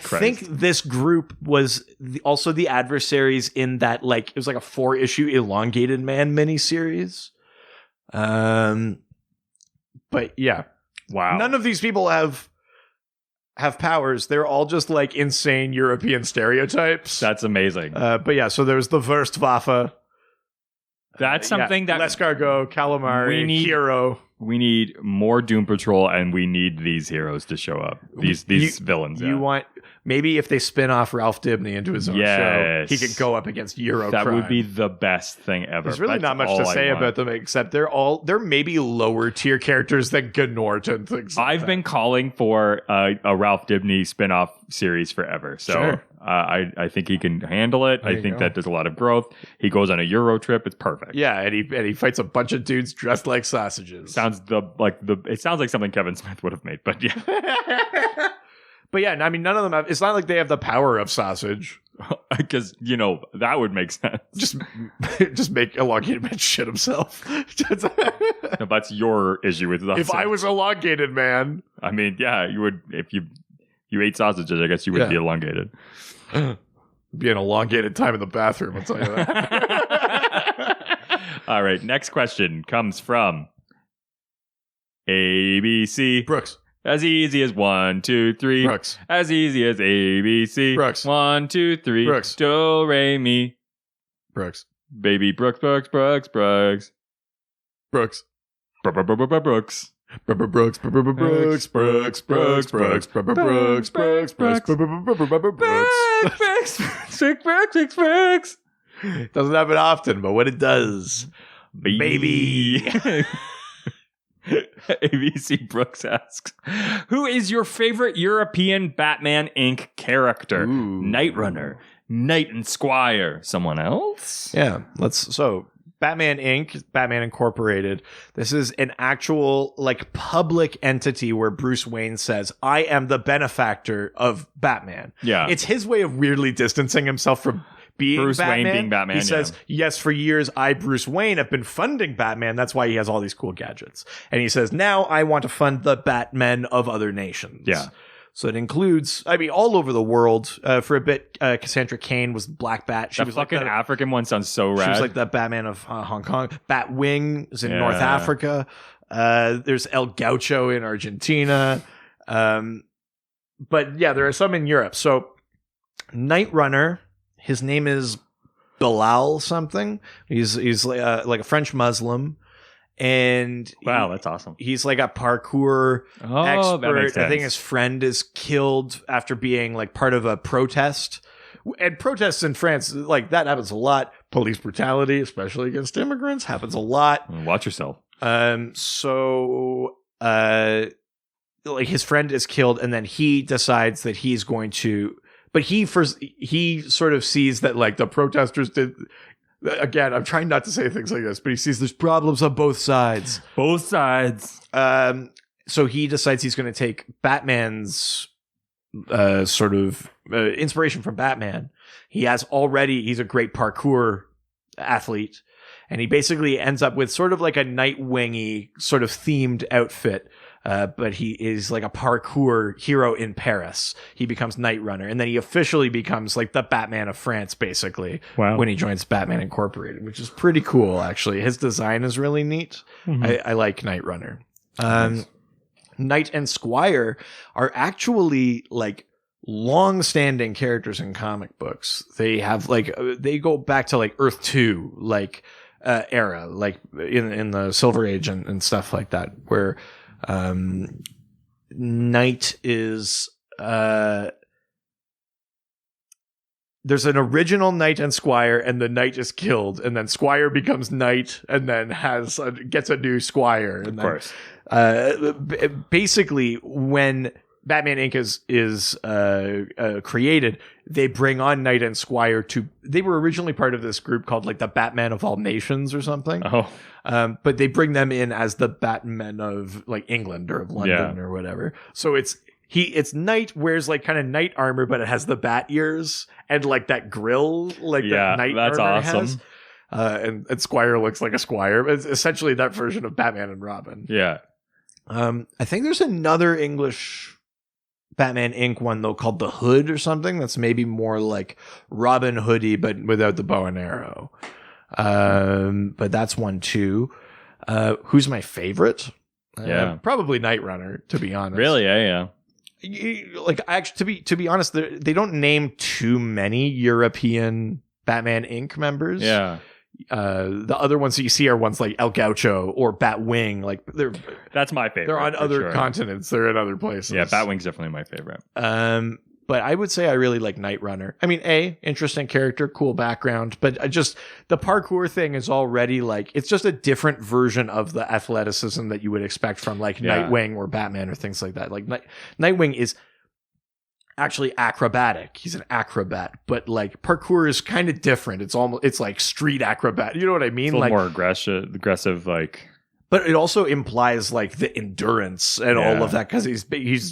Christ. this group was also the adversaries in that, like, it was like a 4-issue Elongated Man miniseries. But yeah. Wow. None of these people have powers. They're all just like insane European stereotypes. That's amazing. But yeah, so there's the Wurstwaffe. That's something that L'escargot, Calamari, Hero. We need more Doom Patrol, and we need these heroes to show up. These villains. You want maybe if they spin off Ralph Dibny into his own show, he could go up against Eurocrime. That would be the best thing ever. There's really not much to say about them except they're maybe lower tier characters than Gnort and things. I've been calling for a Ralph Dibny spin-off series forever. So Sure. I think he can handle it. There I you think go. that there's a lot of growth. He goes on a Euro trip. It's perfect. Yeah, and he fights a bunch of dudes dressed like sausages. It sounds like something Kevin Smith would have made, but yeah. But yeah, I mean, none of them have. It's not like they have the power of sausage. Because, that would make sense. Just make Elongated Man shit himself. No, that's your issue with that. If I was Elongated Man, I mean, yeah, you would, if you ate sausages, I guess you would be elongated. be an elongated time in the bathroom, I'll tell you that. All right, next question comes from ABC. Brooks. As easy as 1, 2, 3. Brooks. As easy as ABC. Brooks. 1, 2, 3. Brooks. Do, re, mi. Brooks. Baby Brooks, Brooks, Brooks, Brooks. Brooks. Brooks. Brooks. Brooks. Brooks. Brooks. Brooks. Brooks. Brooks. Brooks. Brooks. Brooks. Doesn't happen often, but when it does, baby. ABC Brooks asks, who is your favorite European Batman Inc. character? Ooh. Night Runner, Knight and Squire, someone else? Yeah, so Batman Inc., Batman Incorporated. This is an actual like public entity where Bruce Wayne says, I am the benefactor of Batman. Yeah. It's his way of weirdly distancing himself from being Bruce Batman. Wayne being Batman, He says, yes, for years, I, Bruce Wayne, have been funding Batman. That's why he has all these cool gadgets. And he says, now I want to fund the Batmen of other nations. Yeah. So it includes, I mean, all over the world. For a bit, Cassandra Cain was Black Bat. She That was fucking like African one sounds so rad. she was like the Batman of Hong Kong. Batwing is in Yeah. North Africa. There's El Gaucho in Argentina. But yeah, there are some in Europe. So Night Runner, his name is Bilal something. He's like a French Muslim. And wow, that's awesome. he's like a parkour Oh, that expert. makes I think sense. his friend is killed after being like part of a protest. And protests in France, like that happens a lot. Police brutality, especially against immigrants, happens a lot. Watch yourself. So like his friend is killed, and then he decides that he's going to, but he sort of sees that like the protesters did. Again, I'm trying not to say things like this, but he sees there's problems on both sides. Both sides. So he decides he's going to take Batman's sort of inspiration from Batman. He's a great parkour athlete, and he basically ends up with sort of like a Nightwing-y sort of themed outfit. But he is like a parkour hero in Paris. He becomes Night Runner, and then he officially becomes like the Batman of France, basically, Wow. when he joins Batman Incorporated, which is pretty cool, actually. His design is really neat. I like Night Runner. Knight and Squire are actually like long-standing characters in comic books. They have like they go back to like Earth 2 like era, like in the Silver Age and stuff like that, where Knight is there's an original Knight and Squire, and the Knight is killed, and then Squire becomes Knight, and then gets a new Squire. And Of course. Basically, when Batman Inc. is created, they bring on Knight and Squire they were originally part of this group called like the Batman of all nations or something. Oh, But they bring them in as the Batman of like England or of London or whatever. So it's Knight wears like kind of knight armor, but it has the bat ears and like that grill, like that knight that's armor awesome. has. And Squire looks like a Squire. It's essentially that version of Batman and Robin. Yeah. I think there's another English Batman Inc. one though called The Hood or something. That's maybe more like Robin Hoodie, but without the bow and arrow. But that's one too. Who's my favorite? Yeah. Probably Night Runner, to be honest. Really? Yeah. Like actually, to be honest, they don't name too many European Batman Inc. members. Yeah. The other ones that you see are ones like El Gaucho or Batwing. Like That's my favorite. they're on for other sure. continents. They're in other places. Yeah, Batwing's definitely my favorite. But I would say I really like Night Runner. I mean, interesting character, cool background, but just the parkour thing is already like, it's just a different version of the athleticism that you would expect from like Nightwing or Batman or things like that. Like Nightwing is actually acrobatic. He's an acrobat, but like parkour is kind of different. It's like street acrobat. You know what I mean? It's a little Like more aggressive, like. but it also implies like the endurance and all of that because he's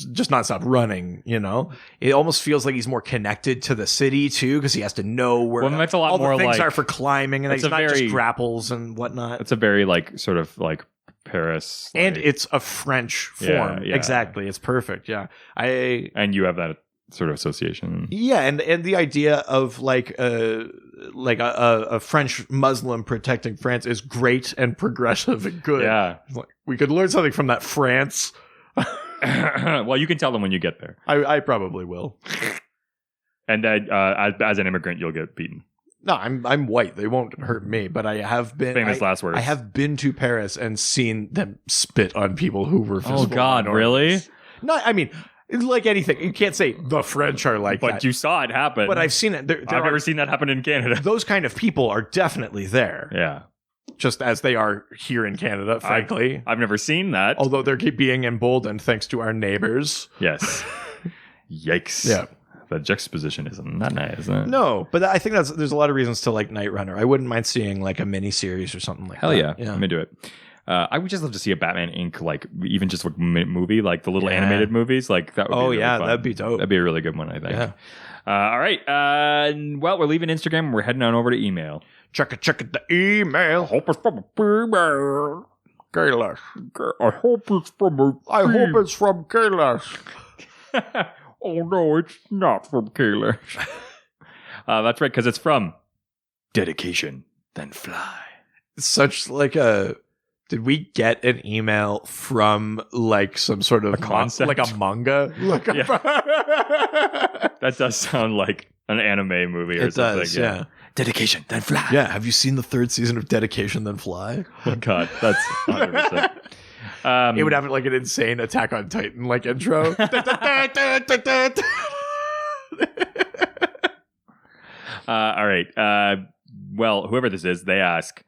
just nonstop running. You know, it almost feels like he's more connected to the city too because he has to know where Well, that's a lot all more the things like- are for climbing, and it's he's a not just very- grapples and whatnot. It's a very like sort of like Paris, And like- it's a French form. Yeah. Exactly, it's perfect. Yeah, and you have that sort of association. Yeah, and the idea of like a French Muslim protecting France is great and progressive and good. Yeah. It's like, we could learn something from that France. Well, you can tell them when you get there, I probably will. and as an immigrant, you'll get beaten. No, I'm white. They won't hurt me. But I have been Famous last words. I have been to Paris and seen them spit on people who were. Oh God, really? No, I mean, it's like anything. You can't say the French are like But that. you saw it happen. But I've seen it. I've never seen that happen in Canada. those kind of people are definitely there, Yeah, just as they are here in Canada. Frankly, I've never seen that. although they're being emboldened thanks to our neighbors. Yes. Yikes. Yeah. The juxtaposition isn't that nice, isn't it? No, but I think there's a lot of reasons to like Night Runner. I wouldn't mind seeing like a mini series or something like Hell that. yeah. Let me do it. I would just love to see a Batman Inc. like even just a movie, like the little Yeah. animated movies. Like that would be really fun. that'd be dope. That'd be a really good one, I think. Yeah. All right. Well, we're leaving Instagram and we're heading on over to email. Check it, the email. Hope it's from a female. Kailash. I hope it's from a I hope it's from Kailash. Oh no, it's not from Kayla. That's right, because it's from Dedication Then Fly. Such like a. Did we get an email from like some sort of concept? like a manga? Like That does sound like an anime movie or it something. does, yeah. Dedication Then Fly. Yeah. Have you seen the 3rd season of Dedication Then Fly? Oh god, that's 100%. It would have like an insane Attack on Titan like intro. All right. Well, whoever this is, they ask,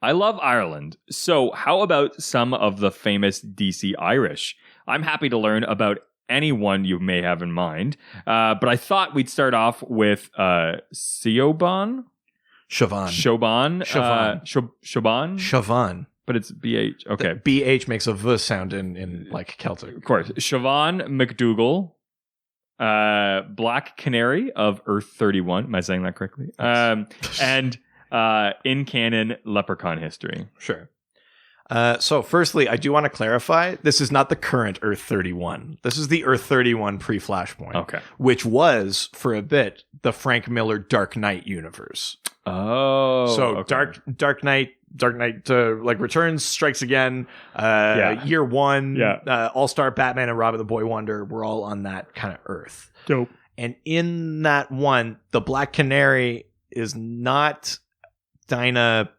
I love Ireland. So how about some of the famous DC Irish? I'm happy to learn about anyone you may have in mind. But I thought we'd start off with Siobhan? Siobhan. Siobhan? But it's BH. Okay. The BH makes a V sound in like Celtic. Of course. Siobhan McDougall. Black Canary of Earth 31. Am I saying that correctly? And in canon Leprechaun history. Sure. So firstly, I do want to clarify, this is not the current Earth 31. This is the Earth 31 pre-Flashpoint. Okay. Which was, for a bit, the Frank Miller Dark Knight universe. Oh. So okay. Dark Knight like returns, strikes again. Year one, All-Star Batman and Robin the Boy Wonder were all on that kind of Earth. Dope. And in that one, the Black Canary is not Dinah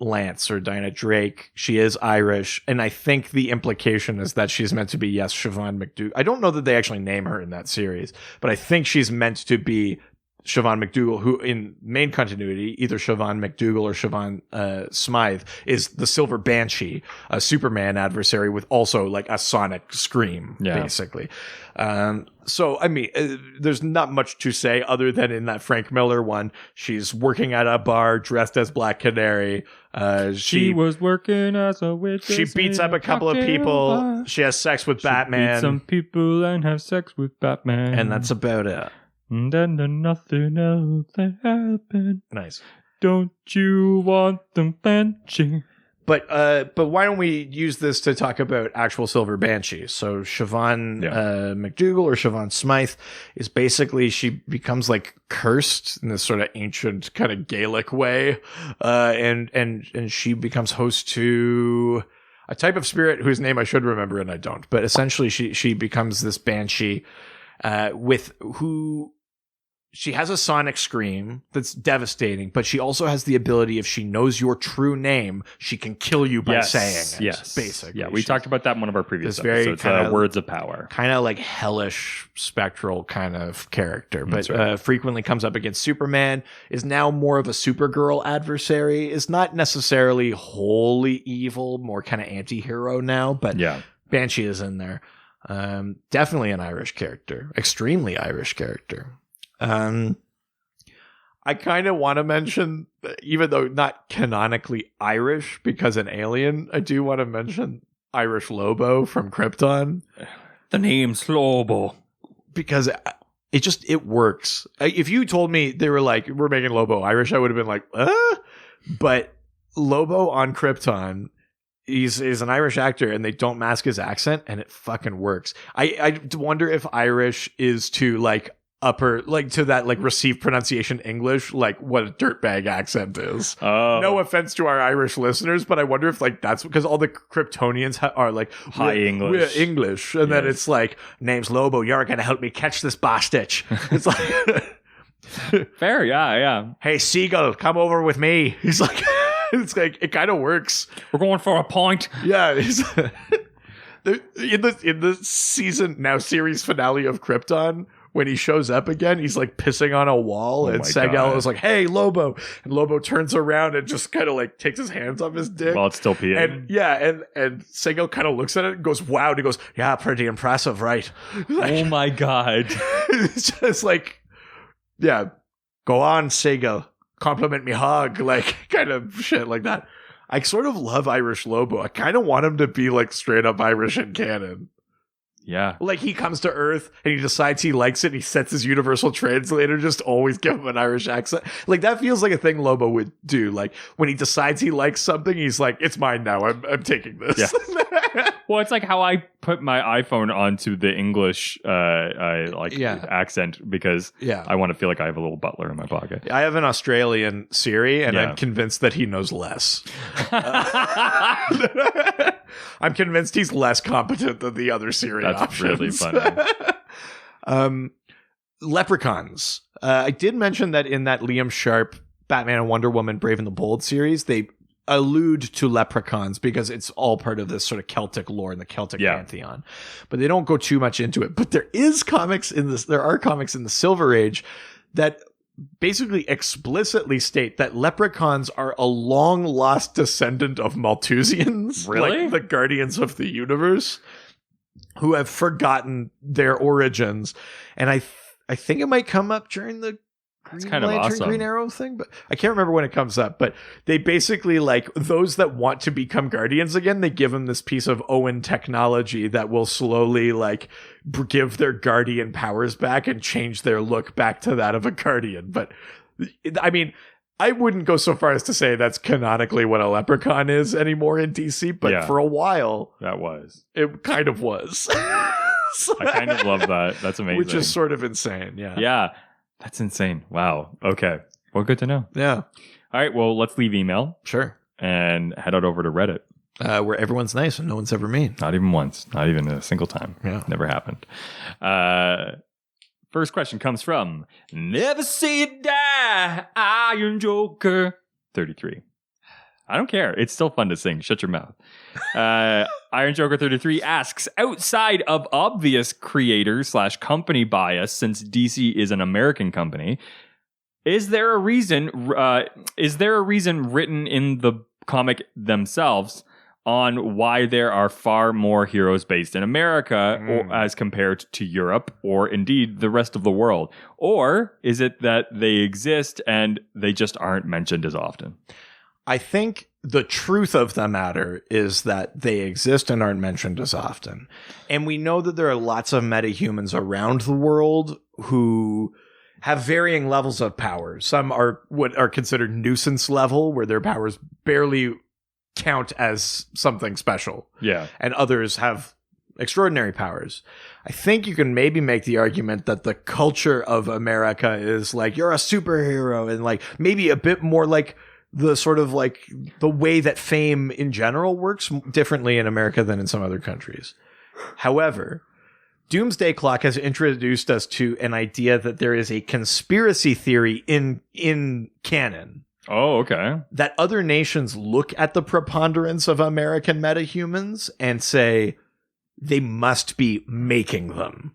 Lance or Dinah Drake. She is Irish, and I think the implication is that she's meant to be Siobhan McDougall. I don't know that they actually name her in that series, but I think she's meant to be Siobhan McDougall, who in main continuity, either Siobhan McDougall or Siobhan Smythe, is the Silver Banshee, a Superman adversary with also like a sonic scream, basically. So, I mean, there's not much to say other than in that Frank Miller one, she's working at a bar dressed as Black Canary. She was working as a waitress. She beats up a couple of people. Bar. She has sex with She Batman. beats some people and have sex with Batman. And that's about it. And then nothing else that happened. Nice. Don't you want them benching? But why don't we use this to talk about actual Silver Banshee? So Siobhan McDougall or Siobhan Smythe is basically, she becomes like cursed in this sort of ancient kind of Gaelic way, and she becomes host to a type of spirit whose name I should remember and I don't. But essentially, she becomes this banshee with who. She has a sonic scream that's devastating, but she also has the ability, if she knows your true name, she can kill you by saying it. Yes, basically. Yeah, we talked about that in one of our previous this very episodes. kinda- Words of Power. Kind of like hellish, spectral kind of character, but That's right. frequently comes up against Superman, is now more of a Supergirl adversary, is not necessarily wholly evil, more kind of anti-hero now, but Yeah. Banshee is in there. Definitely an Irish character, extremely Irish character. I kind of want to mention, even though not canonically Irish, because an alien, I do want to mention Irish Lobo from Krypton. The name's Lobo. Because it works. If you told me they were like, we're making Lobo Irish, I would have been like, But Lobo on Krypton, he's an Irish actor, and they don't mask his accent, and it fucking works. I wonder if Irish is to like upper, like to that like received pronunciation English, like what a dirtbag accent is. Oh. No offense to our Irish listeners, but I wonder if like that's because all the Kryptonians are like High English. we're English, and then it's like, name's Lobo, you're gonna help me catch this bastard. It's like Fair, yeah. hey Seagull, come over with me. He's like it's like it kind of works. We're going for a point. Yeah, in the series finale of Krypton, when he shows up again, he's like pissing on a wall, and my Seagull God. is like, "Hey, Lobo," and Lobo turns around and just kind of like takes his hands off his dick. While it's still peeing. And Seagull kind of looks at it and goes, "Wow," and he goes, "Yeah, pretty impressive, right?" Oh my God. It's just like, yeah, go on, Seagull, compliment me hog, like kind of shit like that. I sort of love Irish Lobo. I kind of want him to be like straight up Irish in canon. Yeah. Like he comes to Earth and he decides he likes it and he sets his universal translator just to always give him an Irish accent. Like that feels like a thing Lobo would do. Like when he decides he likes something, he's like, it's mine now. I'm taking this. Yeah. Well, it's like how I put my iPhone onto the English accent because I want to feel like I have a little butler in my pocket. I have an Australian Siri and Yeah. I'm convinced that he knows less. I'm convinced he's less competent than the other Siri That's options. really funny. Leprechauns. I did mention that in that Liam Sharp Batman and Wonder Woman Brave and the Bold series, they allude to leprechauns because it's all part of this sort of Celtic lore and the Celtic pantheon. But they don't go too much into it. But there are comics in the Silver Age that basically explicitly state that leprechauns are a long lost descendant of Malthusians, Really? like the guardians of the universe, who have forgotten their origins. And I think it might come up during the Green kind of Lantern, awesome. Green Arrow thing, but I can't remember when it comes up. But they basically, like, those that want to become guardians again, they give them this piece of Owen technology that will slowly, like, give their guardian powers back and change their look back to that of a guardian. But I mean, I wouldn't go so far as to say that's canonically what a leprechaun is anymore in DC, but for a while, That was. it kind of was. I kind of love that. That's amazing. Which is sort of insane. Yeah. Yeah. That's insane. Wow. Okay. Well, good to know. Yeah. All right. Well, let's leave email Sure. and head out over to Reddit. Where everyone's nice and no one's ever mean. Not even once. Not even a single time. Yeah. Never happened. First question comes from Never Say It Die, Iron Joker 33. I don't care. It's still fun to sing. Shut your mouth. Iron Joker 33 asks, outside of obvious creator/company bias, since DC is an American company, is there a reason written in the comic themselves on why there are far more heroes based in America or, as compared to Europe or indeed the rest of the world? Or is it that they exist and they just aren't mentioned as often? I think the truth of the matter is that they exist and aren't mentioned as often. And we know that there are lots of metahumans around the world who have varying levels of power. Some are what are considered nuisance level, where their powers barely count as something special. Yeah. And others have extraordinary powers. I think you can maybe make the argument that the culture of America is like, you're a superhero, and like maybe a bit more like the sort of like the way that fame in general works differently in America than in some other countries. However, Doomsday Clock has introduced us to an idea that there is a conspiracy theory in canon Oh, okay. that other nations look at the preponderance of American metahumans and say they must be making them.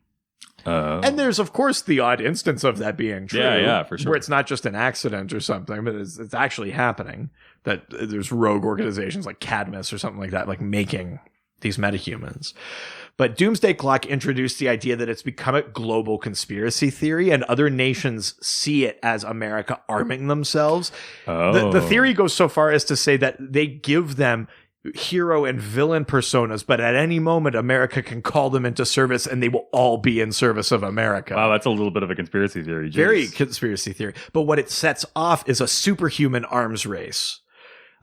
And there's, of course, the odd instance of that being true. Yeah, for sure. Where it's not just an accident or something, but it's actually happening. That there's rogue organizations like Cadmus or something like that, like making these metahumans. But Doomsday Clock introduced the idea that it's become a global conspiracy theory and other nations see it as America arming themselves. The theory goes so far as to say that they give them hero and villain personas, but at any moment America can call them into service and they will all be in service of America. Wow, that's a little bit of a conspiracy theory. Jeez. Very conspiracy theory. But what it sets off is a superhuman arms race.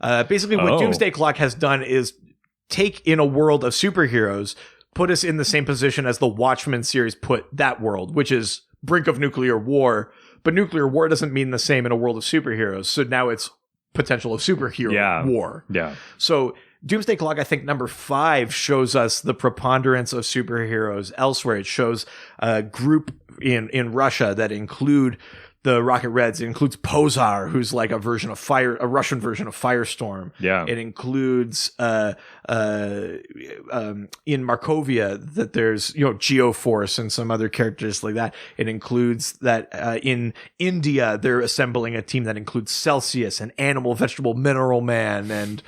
Basically, what Doomsday Clock has done is take in a world of superheroes, put us in the same position as the Watchmen series put that world, which is brink of nuclear war. But nuclear war doesn't mean the same in a world of superheroes. So now it's potential of superhero war. Yeah. So Doomsday Clock, I think number 5 shows us the preponderance of superheroes elsewhere. It shows a group in Russia that include the Rocket Reds. It includes Pozar, who's like a Russian version of Firestorm. Yeah. It includes in Markovia that there's Geoforce and some other characters like that. It includes that in India they're assembling a team that includes Celsius and Animal, Vegetable, Mineral Man and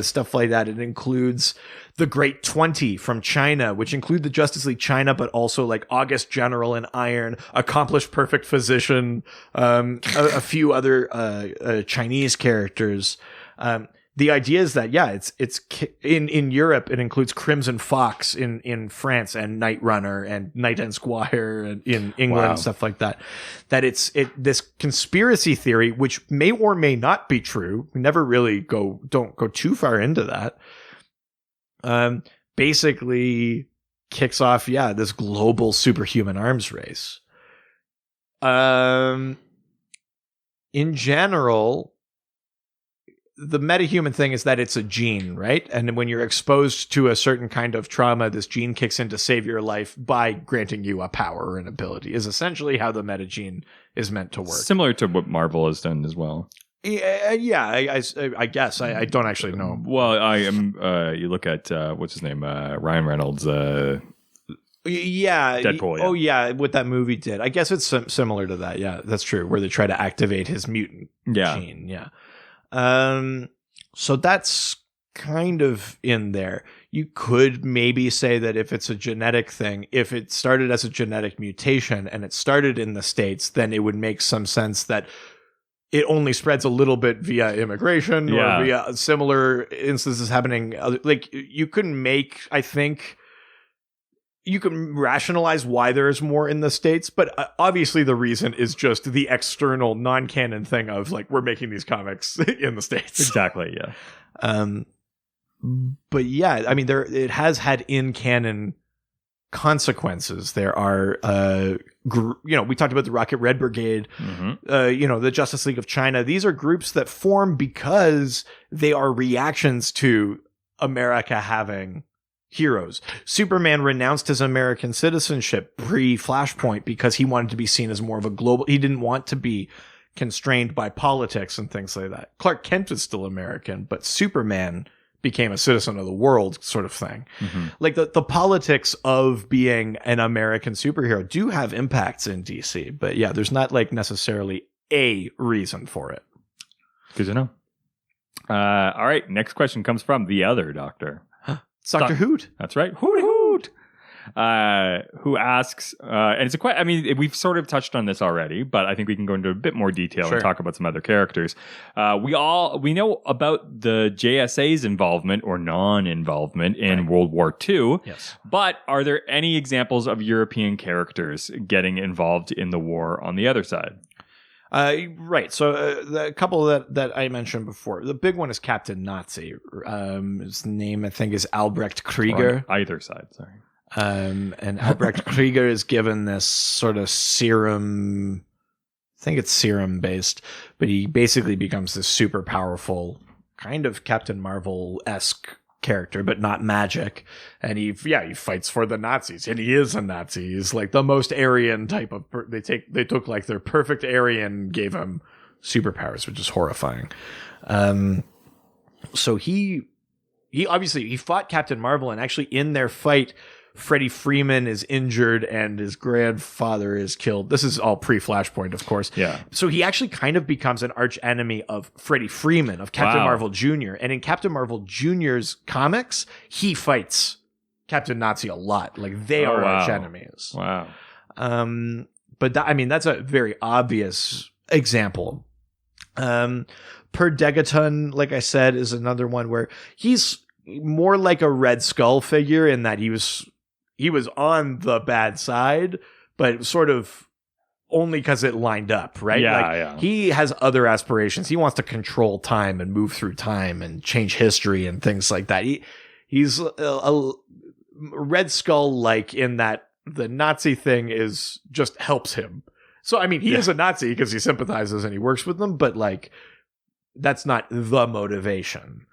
stuff like that. It includes the Great 20 from China, which include the Justice League China, but also like August General in Iron, Accomplished Perfect Physician, a few other Chinese characters. the idea is that in Europe it includes Crimson Fox in France and Night Runner and Knight and Squire and in England and stuff like that. That this conspiracy theory, which may or may not be true, we never really don't go too far into that. Basically kicks off this global superhuman arms race. In general, the metahuman thing is that it's a gene, right? And when you're exposed to a certain kind of trauma, this gene kicks in to save your life by granting you a power or an ability, is essentially how the metagene is meant to work. Similar to what Marvel has done as well. I guess. I don't actually know. Well, I am. You look at what's his name, Ryan Reynolds. Deadpool. Oh, yeah. What that movie did. I guess it's similar to that. Yeah, that's true. Where they try to activate his mutant gene. Yeah. So that's kind of in there. You could maybe say that if it's a genetic thing, if it started as a genetic mutation and it started in the States, then it would make some sense that it only spreads a little bit via immigration or via similar instances happening. Like you can you can rationalize why there is more in the States, but obviously the reason is just the external non-canon thing of like, we're making these comics in the States. Exactly. Yeah. But yeah, I mean, it has had in canon consequences. There are, we talked about the Rocket Red Brigade, the Justice League of China. These are groups that form because they are reactions to America having heroes. Superman renounced his American citizenship pre-Flashpoint because he wanted to be seen as more of a global. He didn't want to be constrained by politics and things like that. Clark Kent was still American, but Superman became a citizen of the world sort of thing. Like the politics of being an American superhero do have impacts in DC, but yeah, there's not like necessarily a reason for it. Good to know. All right. Next question comes from the other doctor. It's Dr. Hoot. That's right. Hoot. Who asks, and it's I mean, we've sort of touched on this already, but I think we can go into a bit more detail and talk about some other characters. We know about the JSA's involvement or non-involvement in World War II. Yes. But are there any examples of European characters getting involved in the war on the other side? Right. So the couple that I mentioned before, the big one is Captain Nazi. His name, I think, is Albrecht Krieger. On either side, sorry. And Albrecht Krieger is given this sort of serum, I think it's serum based, but he basically becomes this super powerful kind of Captain Marvel-esque character, but not magic. And he fights for the Nazis, and he is a Nazi. He's like the most Aryan type of they took like their perfect Aryan, gave him superpowers, which is horrifying. So he obviously he fought Captain Marvel, and actually in their fight, Freddie Freeman is injured and his grandfather is killed. This is all pre-Flashpoint, of course. Yeah. So he actually kind of becomes an arch enemy of Freddie Freeman, of Captain Marvel Jr. And in Captain Marvel Jr.'s comics, he fights Captain Nazi a lot. Like they are arch enemies. Wow. But that's a very obvious example. Per Degaton, like I said, is another one where he's more like a Red Skull figure in that he was on the bad side, but sort of only because it lined up, right? Yeah. He has other aspirations. He wants to control time and move through time and change history and things like that. He's a Red Skull, like in that the Nazi thing is just helps him. So, I mean, he is a Nazi because he sympathizes and he works with them, but like that's not the motivation.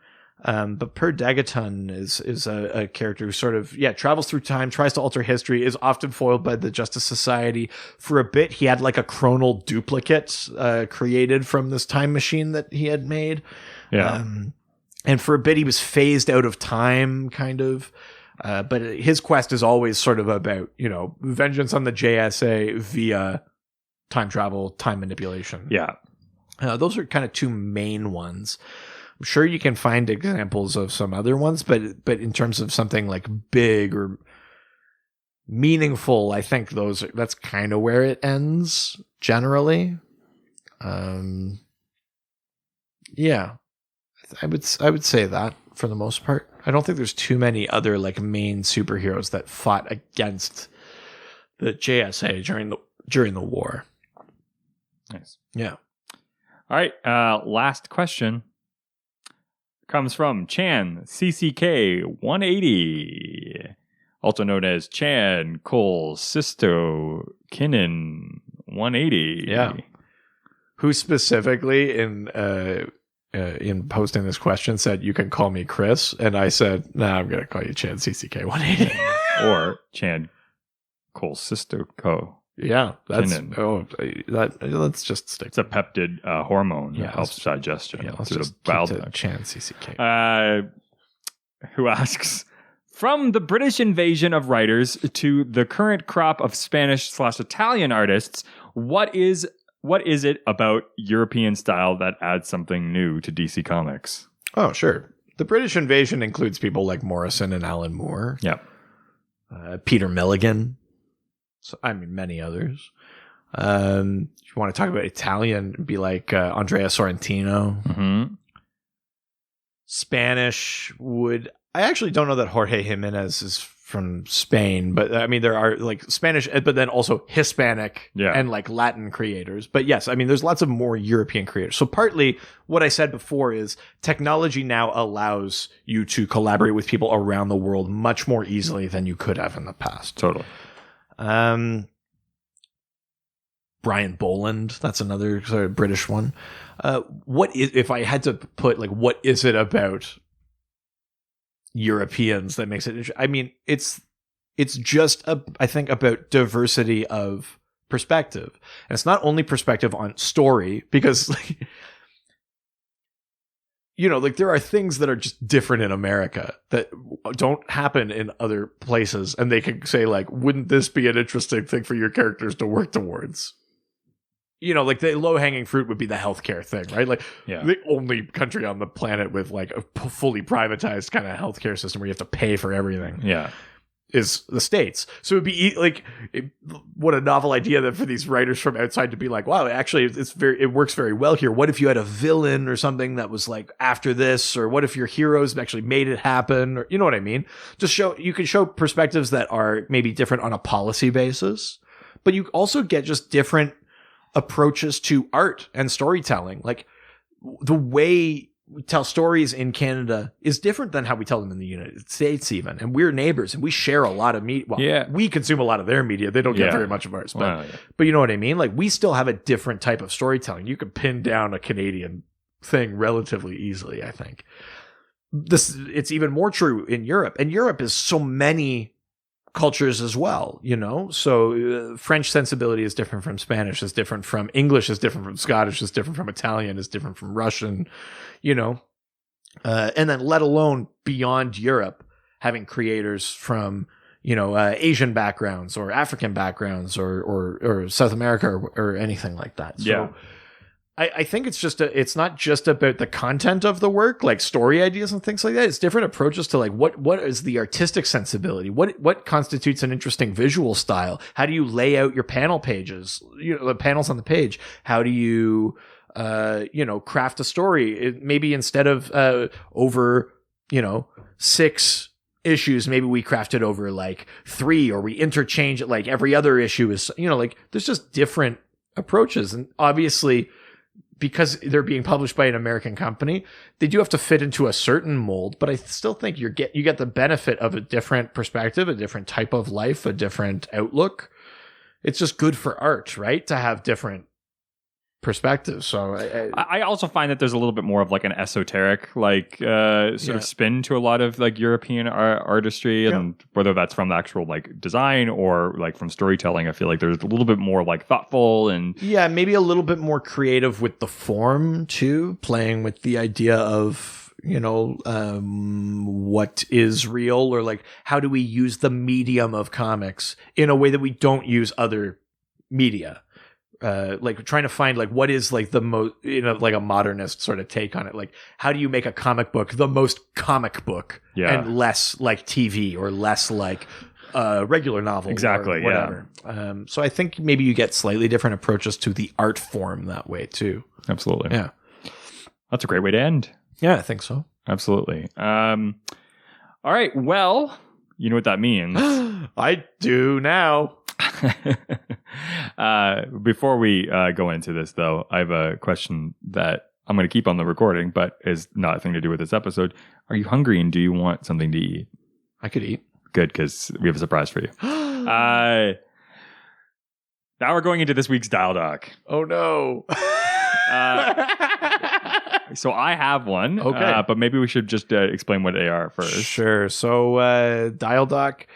But Per Degaton is a character who sort of, travels through time, tries to alter history, is often foiled by the Justice Society. For a bit, he had like a chronal duplicate created from this time machine that he had made. Yeah. And for a bit, he was phased out of time, kind of. But his quest is always sort of about, vengeance on the JSA via time travel, time manipulation. Yeah. Those are kind of two main ones. I'm sure you can find examples of some other ones, but in terms of something like big or meaningful, I think that's kind of where it ends generally. I I would say that for the most part. I don't think there's too many other like main superheroes that fought against the JSA during the war. Nice. Yeah. All right. Last question comes from Chan CCK 180, also known as Chan Cole Sisto Kinnan 180. Yeah. Who specifically in posting this question said, "You can call me Chris," and I said, "Nah, I'm gonna call you Chan CCK 180." Or Chan Cole Sisto Co. Yeah, that's Kinnan. let's just stick. It's a peptid hormone Yeah, that helps digestion Yeah, let's through just the bile keep to duct. Chan CCK. Who asks, from the British invasion of writers to the current crop of Spanish/Italian artists, what is it about European style that adds something new to DC Comics? Oh, sure. The British invasion includes people like Morrison and Alan Moore. Yep. Peter Milligan. So, I mean, many others. If you want to talk about Italian, it'd be like Andrea Sorrentino. Mm-hmm. Spanish would... I actually don't know that Jorge Jimenez is from Spain, but I mean, there are like Spanish, but then also Hispanic and like Latin creators. But yes, I mean, there's lots of more European creators. So partly what I said before is technology now allows you to collaborate with people around the world much more easily than you could have in the past. Totally. Brian Boland, that's another sort of British one. What is, if I had to put like, what is it about Europeans that makes it interesting? I mean, it's just I think about diversity of perspective, and it's not only perspective on story, because like, you know, like there are things that are just different in America that don't happen in other places, and they can say like, wouldn't this be an interesting thing for your characters to work towards? You know, like the low-hanging fruit would be the healthcare thing, right? Like the only country on the planet with like a fully privatized kind of healthcare system where you have to pay for everything is the States. So it'd be like, what a novel idea that for these writers from outside to be like, wow, actually it works very well here. What if you had a villain or something that was like after this, or what if your heroes actually made it happen? Or, you know what I mean? You can show perspectives that are maybe different on a policy basis, but you also get just different approaches to art and storytelling. Like the way we tell stories in Canada is different than how we tell them in the United States even. And we're neighbors and we share a lot of media. Well, we consume a lot of their media. They don't get very much of ours. But you know what I mean? Like we still have a different type of storytelling. You can pin down a Canadian thing relatively easily, I think. It's even more true in Europe. And Europe is so many cultures as well, you know? So French sensibility is different from Spanish, is different from English, is different from Scottish, is different from Italian, is different from Russian, you know? And then let alone beyond Europe, having creators from, you know, Asian backgrounds or African backgrounds or South America or anything like that. So I think it's not just about the content of the work, like story ideas and things like that. It's different approaches to like what is the artistic sensibility? What constitutes an interesting visual style? How do you lay out your panel pages? You know, the panels on the page. How do you craft a story? Maybe instead of over, 6 issues, maybe we craft it over like 3, or we interchange it like every other issue is, like there's just different approaches. And obviously, because they're being published by an American company, they do have to fit into a certain mold, but I still think you get the benefit of a different perspective, a different type of life, a different outlook. It's just good for art, right? To have different perspectives. So I also find that there's a little bit more of like an esoteric sort of spin to a lot of like European artistry, and whether that's from the actual like design or like from storytelling, I feel like there's a little bit more like thoughtful and maybe a little bit more creative with the form too, playing with the idea of what is real, or like how do we use the medium of comics in a way that we don't use other media. Like trying to find like what is like the most, like a modernist sort of take on it. Like how do you make a comic book the most comic book and less like TV or less like regular novel? Exactly. Or whatever. So I think maybe you get slightly different approaches to the art form that way too. Absolutely. Yeah. That's a great way to end. Yeah, I think so. Absolutely. All right. Well, you know what that means. I do now. Before we go into this, though, I have a question that I'm going to keep on the recording, but is nothing to do with this episode. Are you hungry and do you want something to eat? I could eat. Good, because we have a surprise for you. Now we're going into this week's Dial Doc. Oh, no. So I have one, Okay. but maybe we should just explain what they are first. Sure. So, Dial Doc,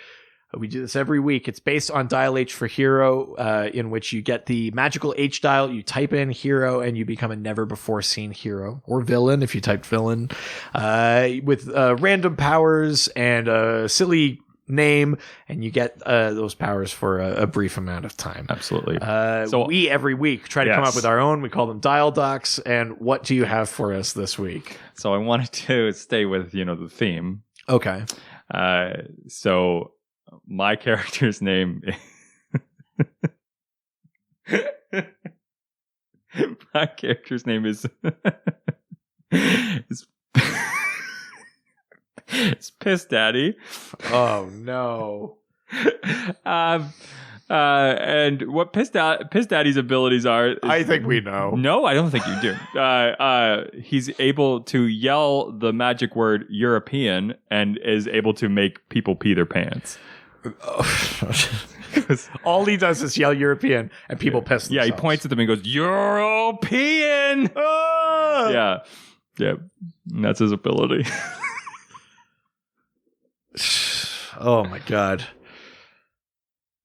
we do this every week. It's based on Dial H for Hero, in which you get the magical H dial, you type in hero, and you become a never-before-seen hero, or villain if you typed villain, with random powers and a silly name, and you get those powers for a brief amount of time. Absolutely. So we every week try to come Yes. up with our own. We call them Dial Docs. And what do you have for us this week? So I wanted to stay with, the theme. Okay. So my character's name my character's name is it's Piss Daddy. Oh no. And what Piss Daddy's abilities are is, I think we know. no, I don't think you do. He's able to yell the magic word European and is able to make people pee their pants. All he does is yell European and people piss Yeah, themselves. he points at them and goes, European! Ah! Yeah. Yeah. And that's his ability. Oh my god.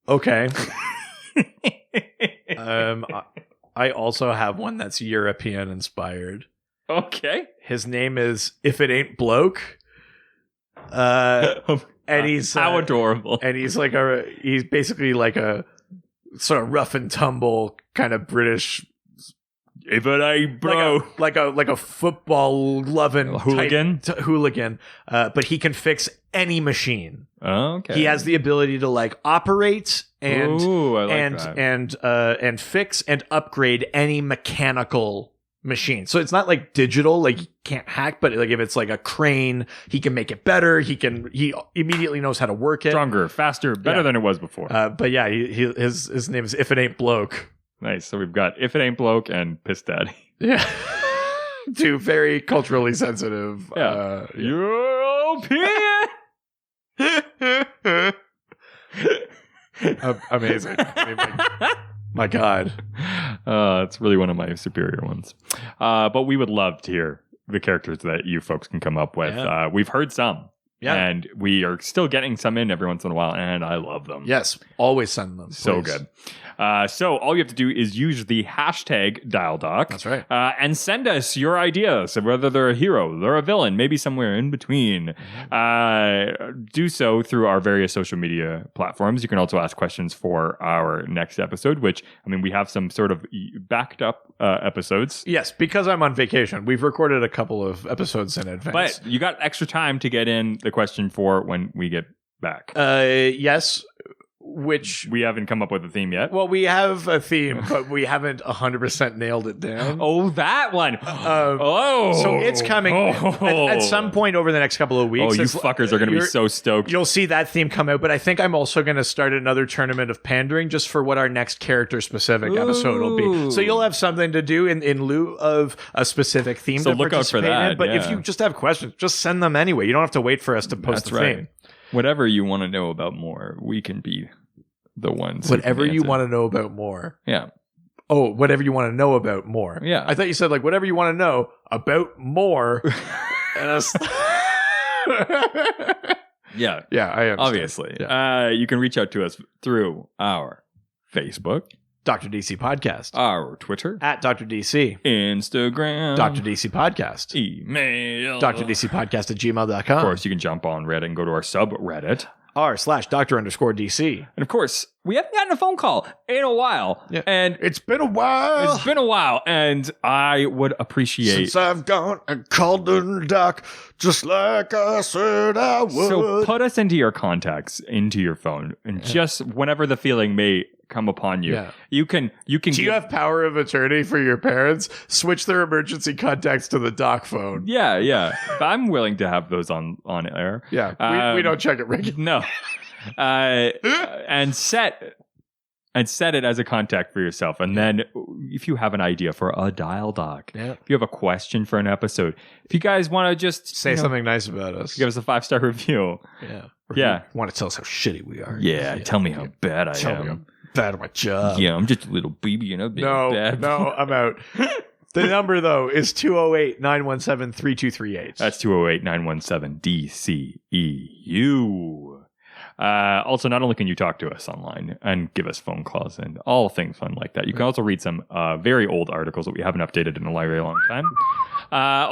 Okay. I also have one that's European inspired. Okay. His name is If It Ain't Bloke. And he's How adorable. and he's basically like a sort of rough and tumble kind of British, If it ain't bro. like a football loving Hooligan? hooligan. But he can fix any machine. Okay. He has the ability to like operate and Ooh, I like that. and fix and upgrade any mechanical machine. So it's not like digital, like you can't hack, but like if it's like a crane, he can make it better. He immediately knows how to work it. Stronger, faster, better Yeah. than it was before. But yeah, his name is If It Ain't Bloke. Nice. So we've got If It Ain't Bloke and Piss Daddy. Yeah. Two very culturally sensitive. Yeah. European! Amazing. I mean, my God. It's really one of my superior ones. But we would love to hear the characters that you folks can come up with. Yeah. We've heard some. Yeah. And we are still getting some in every once in a while, and I love them. Yes. Always send them. So please. good. So all you have to do is use the hashtag DialDoc. That's right. And send us your ideas of whether they're a hero, they're a villain, maybe somewhere in between. Do so through our various social media platforms. You can also ask questions for our next episode, which, I mean, we have some sort of backed up episodes. Yes, because I'm on vacation. We've recorded a couple of episodes in advance. But you got extra time to get in the question for when we get back. Yes, which We haven't come up with a theme yet. well, we have a theme, but we haven't 100% nailed it down. Oh, that one. So it's coming at some point over the next couple of weeks. Oh, you It's- fuckers are going to be you're- so stoked. You'll see that theme come out, but I think I'm also going to start another tournament of pandering just for what our next character-specific episode will be. So you'll have something to do in lieu of a specific theme So to look out for participate in. that, But if yeah. you just have questions, just send them anyway. You don't have to wait for us to post That's the right. theme. Whatever you want to know about more, we can be the ones. who Whatever can you answer. want to know about more. Yeah. Oh, whatever you want to know about more. Yeah. I thought you said like whatever you want to know about more. And I was- Yeah. yeah, I understand. Obviously. You can reach out to us through our Facebook, Dr. DC Podcast. our Twitter, At Dr. DC. Instagram, Dr. DC Podcast. email. Dr. DC Podcast at gmail.com. Of course, you can jump on Reddit and go to our subreddit. r/Dr_DC. And of course, we haven't gotten a phone call in a while. Yeah. And It's been a while it's been a while. And I would appreciate. since I've gone and called the doc just like I said I would. So put us into your contacts, into your phone, and just whenever the feeling may come upon you. Yeah. You can Do you have power of attorney for your parents? Switch their emergency contacts to the doc phone. Yeah. But I'm willing to have those on air. Yeah, we don't check it regularly. No. And set it as a contact for yourself. And then if you have an idea for a dial doc, Yeah. if you have a question for an episode, if you guys want to just Say something nice about us. give us a 5-star review. Yeah. Or Yeah. if you want to tell us how shitty we are. Yeah, tell me how bad I Tell me am. I'm bad at my job. Yeah, I'm just a little baby and I'm No, bad. no, I'm out. The number, though, is 208-917-3238. That's 208-917-DCEU. Also, not only can you talk to us online and give us phone calls and all things fun like that, you can also read some very old articles that we haven't updated in a very long time.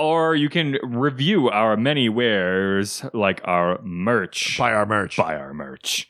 Or you can review our many wares, like our merch. Buy our merch. Buy our merch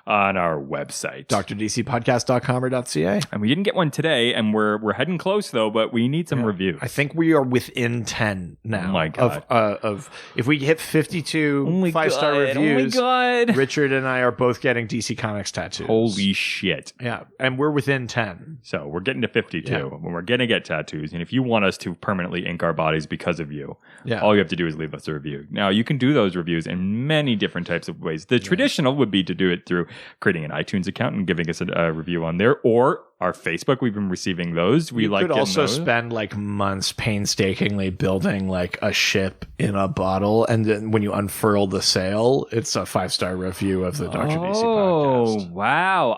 on our website. DrDCPodcast.com or .ca. And we didn't get one today, and we're heading close, though, but we need some reviews. I think we are within 10 now. Oh my God. Of if we hit 52 5-star reviews, God. Richard and I are both getting DC Comics tattoos. Holy shit. Yeah, and we're within 10. So we're getting to 52 Yeah. when we're going to get tattoos. And if you want us to permanently ink our bodies because of you, Yeah. all you have to do is leave us a review. Now, you can do those reviews in many different types of ways. The traditional would be to do it through creating an iTunes account and giving us a review on there, or our Facebook. We've been receiving those. We You like could getting also those. spend like months painstakingly building like a ship in a bottle, and then when you unfurl the sail, it's a 5-star review of the Dr. DC Oh podcast. wow!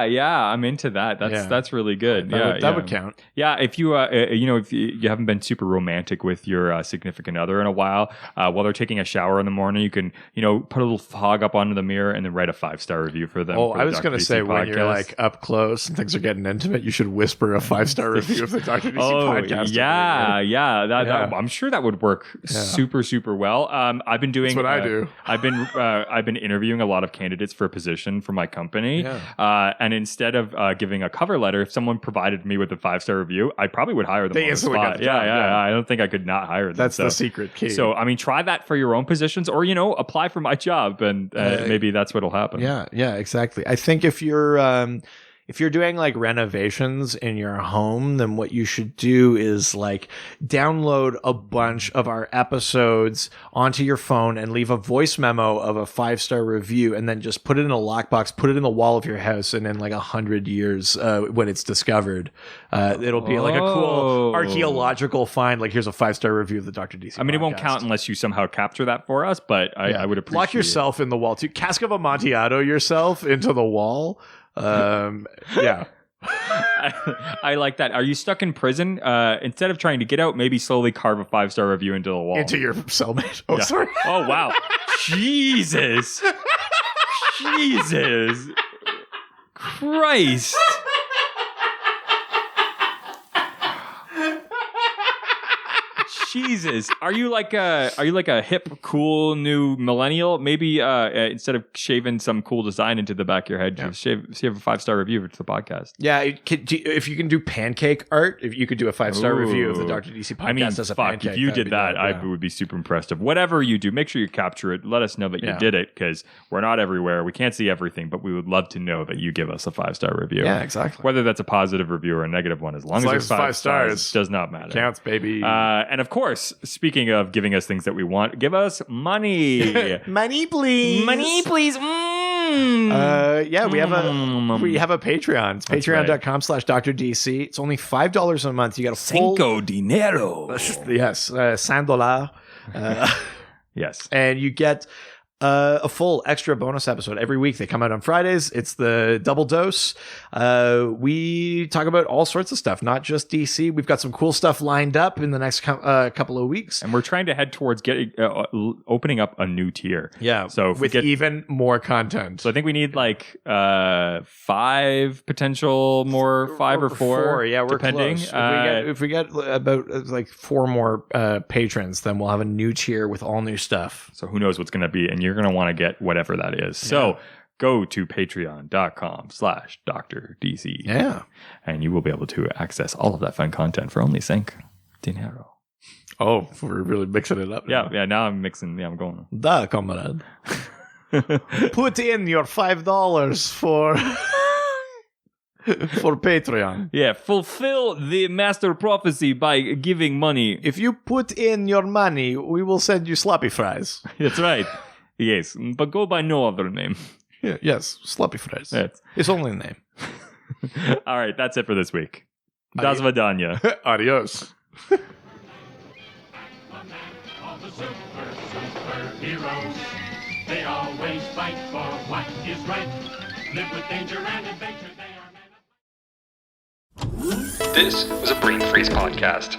Yeah, I'm into that. That's really good. That would count. Yeah, if you if you haven't been super romantic with your significant other in a while, while they're taking a shower in the morning, you can put a little fog up onto the mirror and then write a 5-star review for them. Oh, for I the was Dr. going to DC say when you're podcast. like up close and things are getting intimate, you should whisper a 5-star review of the Dr. DC podcast. That, I'm sure that would work super well. I've been doing. That's what I do. I've been interviewing a lot of candidates for a position for my company, and instead of giving a cover letter, if someone provided me with a 5-star review, I probably would hire them. They on the instantly spot. got the job, yeah. I don't think I could not hire them. That's the secret key. So I mean, try that for your own positions, or apply for my job, and maybe that's what'll happen. Yeah, exactly. I think if you're doing like renovations in your home, then what you should do is like download a bunch of our episodes onto your phone and leave a voice memo of a 5-star review, and then just put it in a lockbox, put it in the wall of your house, and in like 100 years, when it's discovered, it'll be like a cool archaeological find. Like, here's a 5-star review of the Dr. DC. I mean, it won't podcast. count unless you somehow capture that for us, but I would appreciate Lock yourself in the wall too. Cask of Amontillado yourself into the wall. Yeah. I like that. Are you stuck in prison? Instead of trying to get out, maybe slowly carve a 5-star review into the wall. Into your cellmate. Oh, Yeah. sorry. Oh, wow. Jesus. Christ. Jesus, are you like a hip, cool new millennial? Maybe instead of shaving some cool design into the back of your head, just have a 5-star review for the podcast. Yeah, if you can do pancake art, if you could do a 5-star review of the Dr. DC podcast I mean, as a fuck, pancake. if you that'd did be that, dope, I yeah. would be super impressed. Of whatever you do, make sure you capture it. Let us know that you Yeah. did it, because we're not everywhere. We can't see everything, but we would love to know that you give us a 5-star review. Yeah, exactly. Whether that's a positive review or a negative one, as long As as long it's as it's 5 stars, does not matter. Counts, baby. And of course, speaking of giving us things that we want, give us money. Money, please. Money, please. Yeah, we have a Patreon. It's patreon.com/Dr. DC. It's only $5 a month. You got a full Cinco dinero. yes, $100. Yes. And you get a full extra bonus episode every week. They come out on Fridays. It's the double dose. We talk about all sorts of stuff, not just DC. We've got some cool stuff lined up in the next couple of weeks. And we're trying to head towards getting opening up a new tier. Yeah, So if we with get even more content. So I think we need like 5 potential more, 5 or 4. Yeah, we're depending. close. If we get about like 4 more patrons, then we'll have a new tier with all new stuff. So who knows what's going to be, and you're going to want to get whatever that is. So go to patreon.com/DrDC. Yeah. And you will be able to access all of that fun content for only $5 dinero. Oh, we're really mixing it up. Yeah. Now I'm mixing. Yeah, I'm going. Da, comrade. Put in your $5 for For Patreon. Yeah, fulfill the master prophecy by giving money. If you put in your money, we will send you sloppy fries. That's right. Yes, but go by no other name. Yeah, yes, sloppy fries. That's- It's only a name. All right, that's it for this week. Das Vidanya. Adios. All the superheroes, they always fight for what is right. Live with danger and adventure, they are men of... This was a Brain Freeze podcast.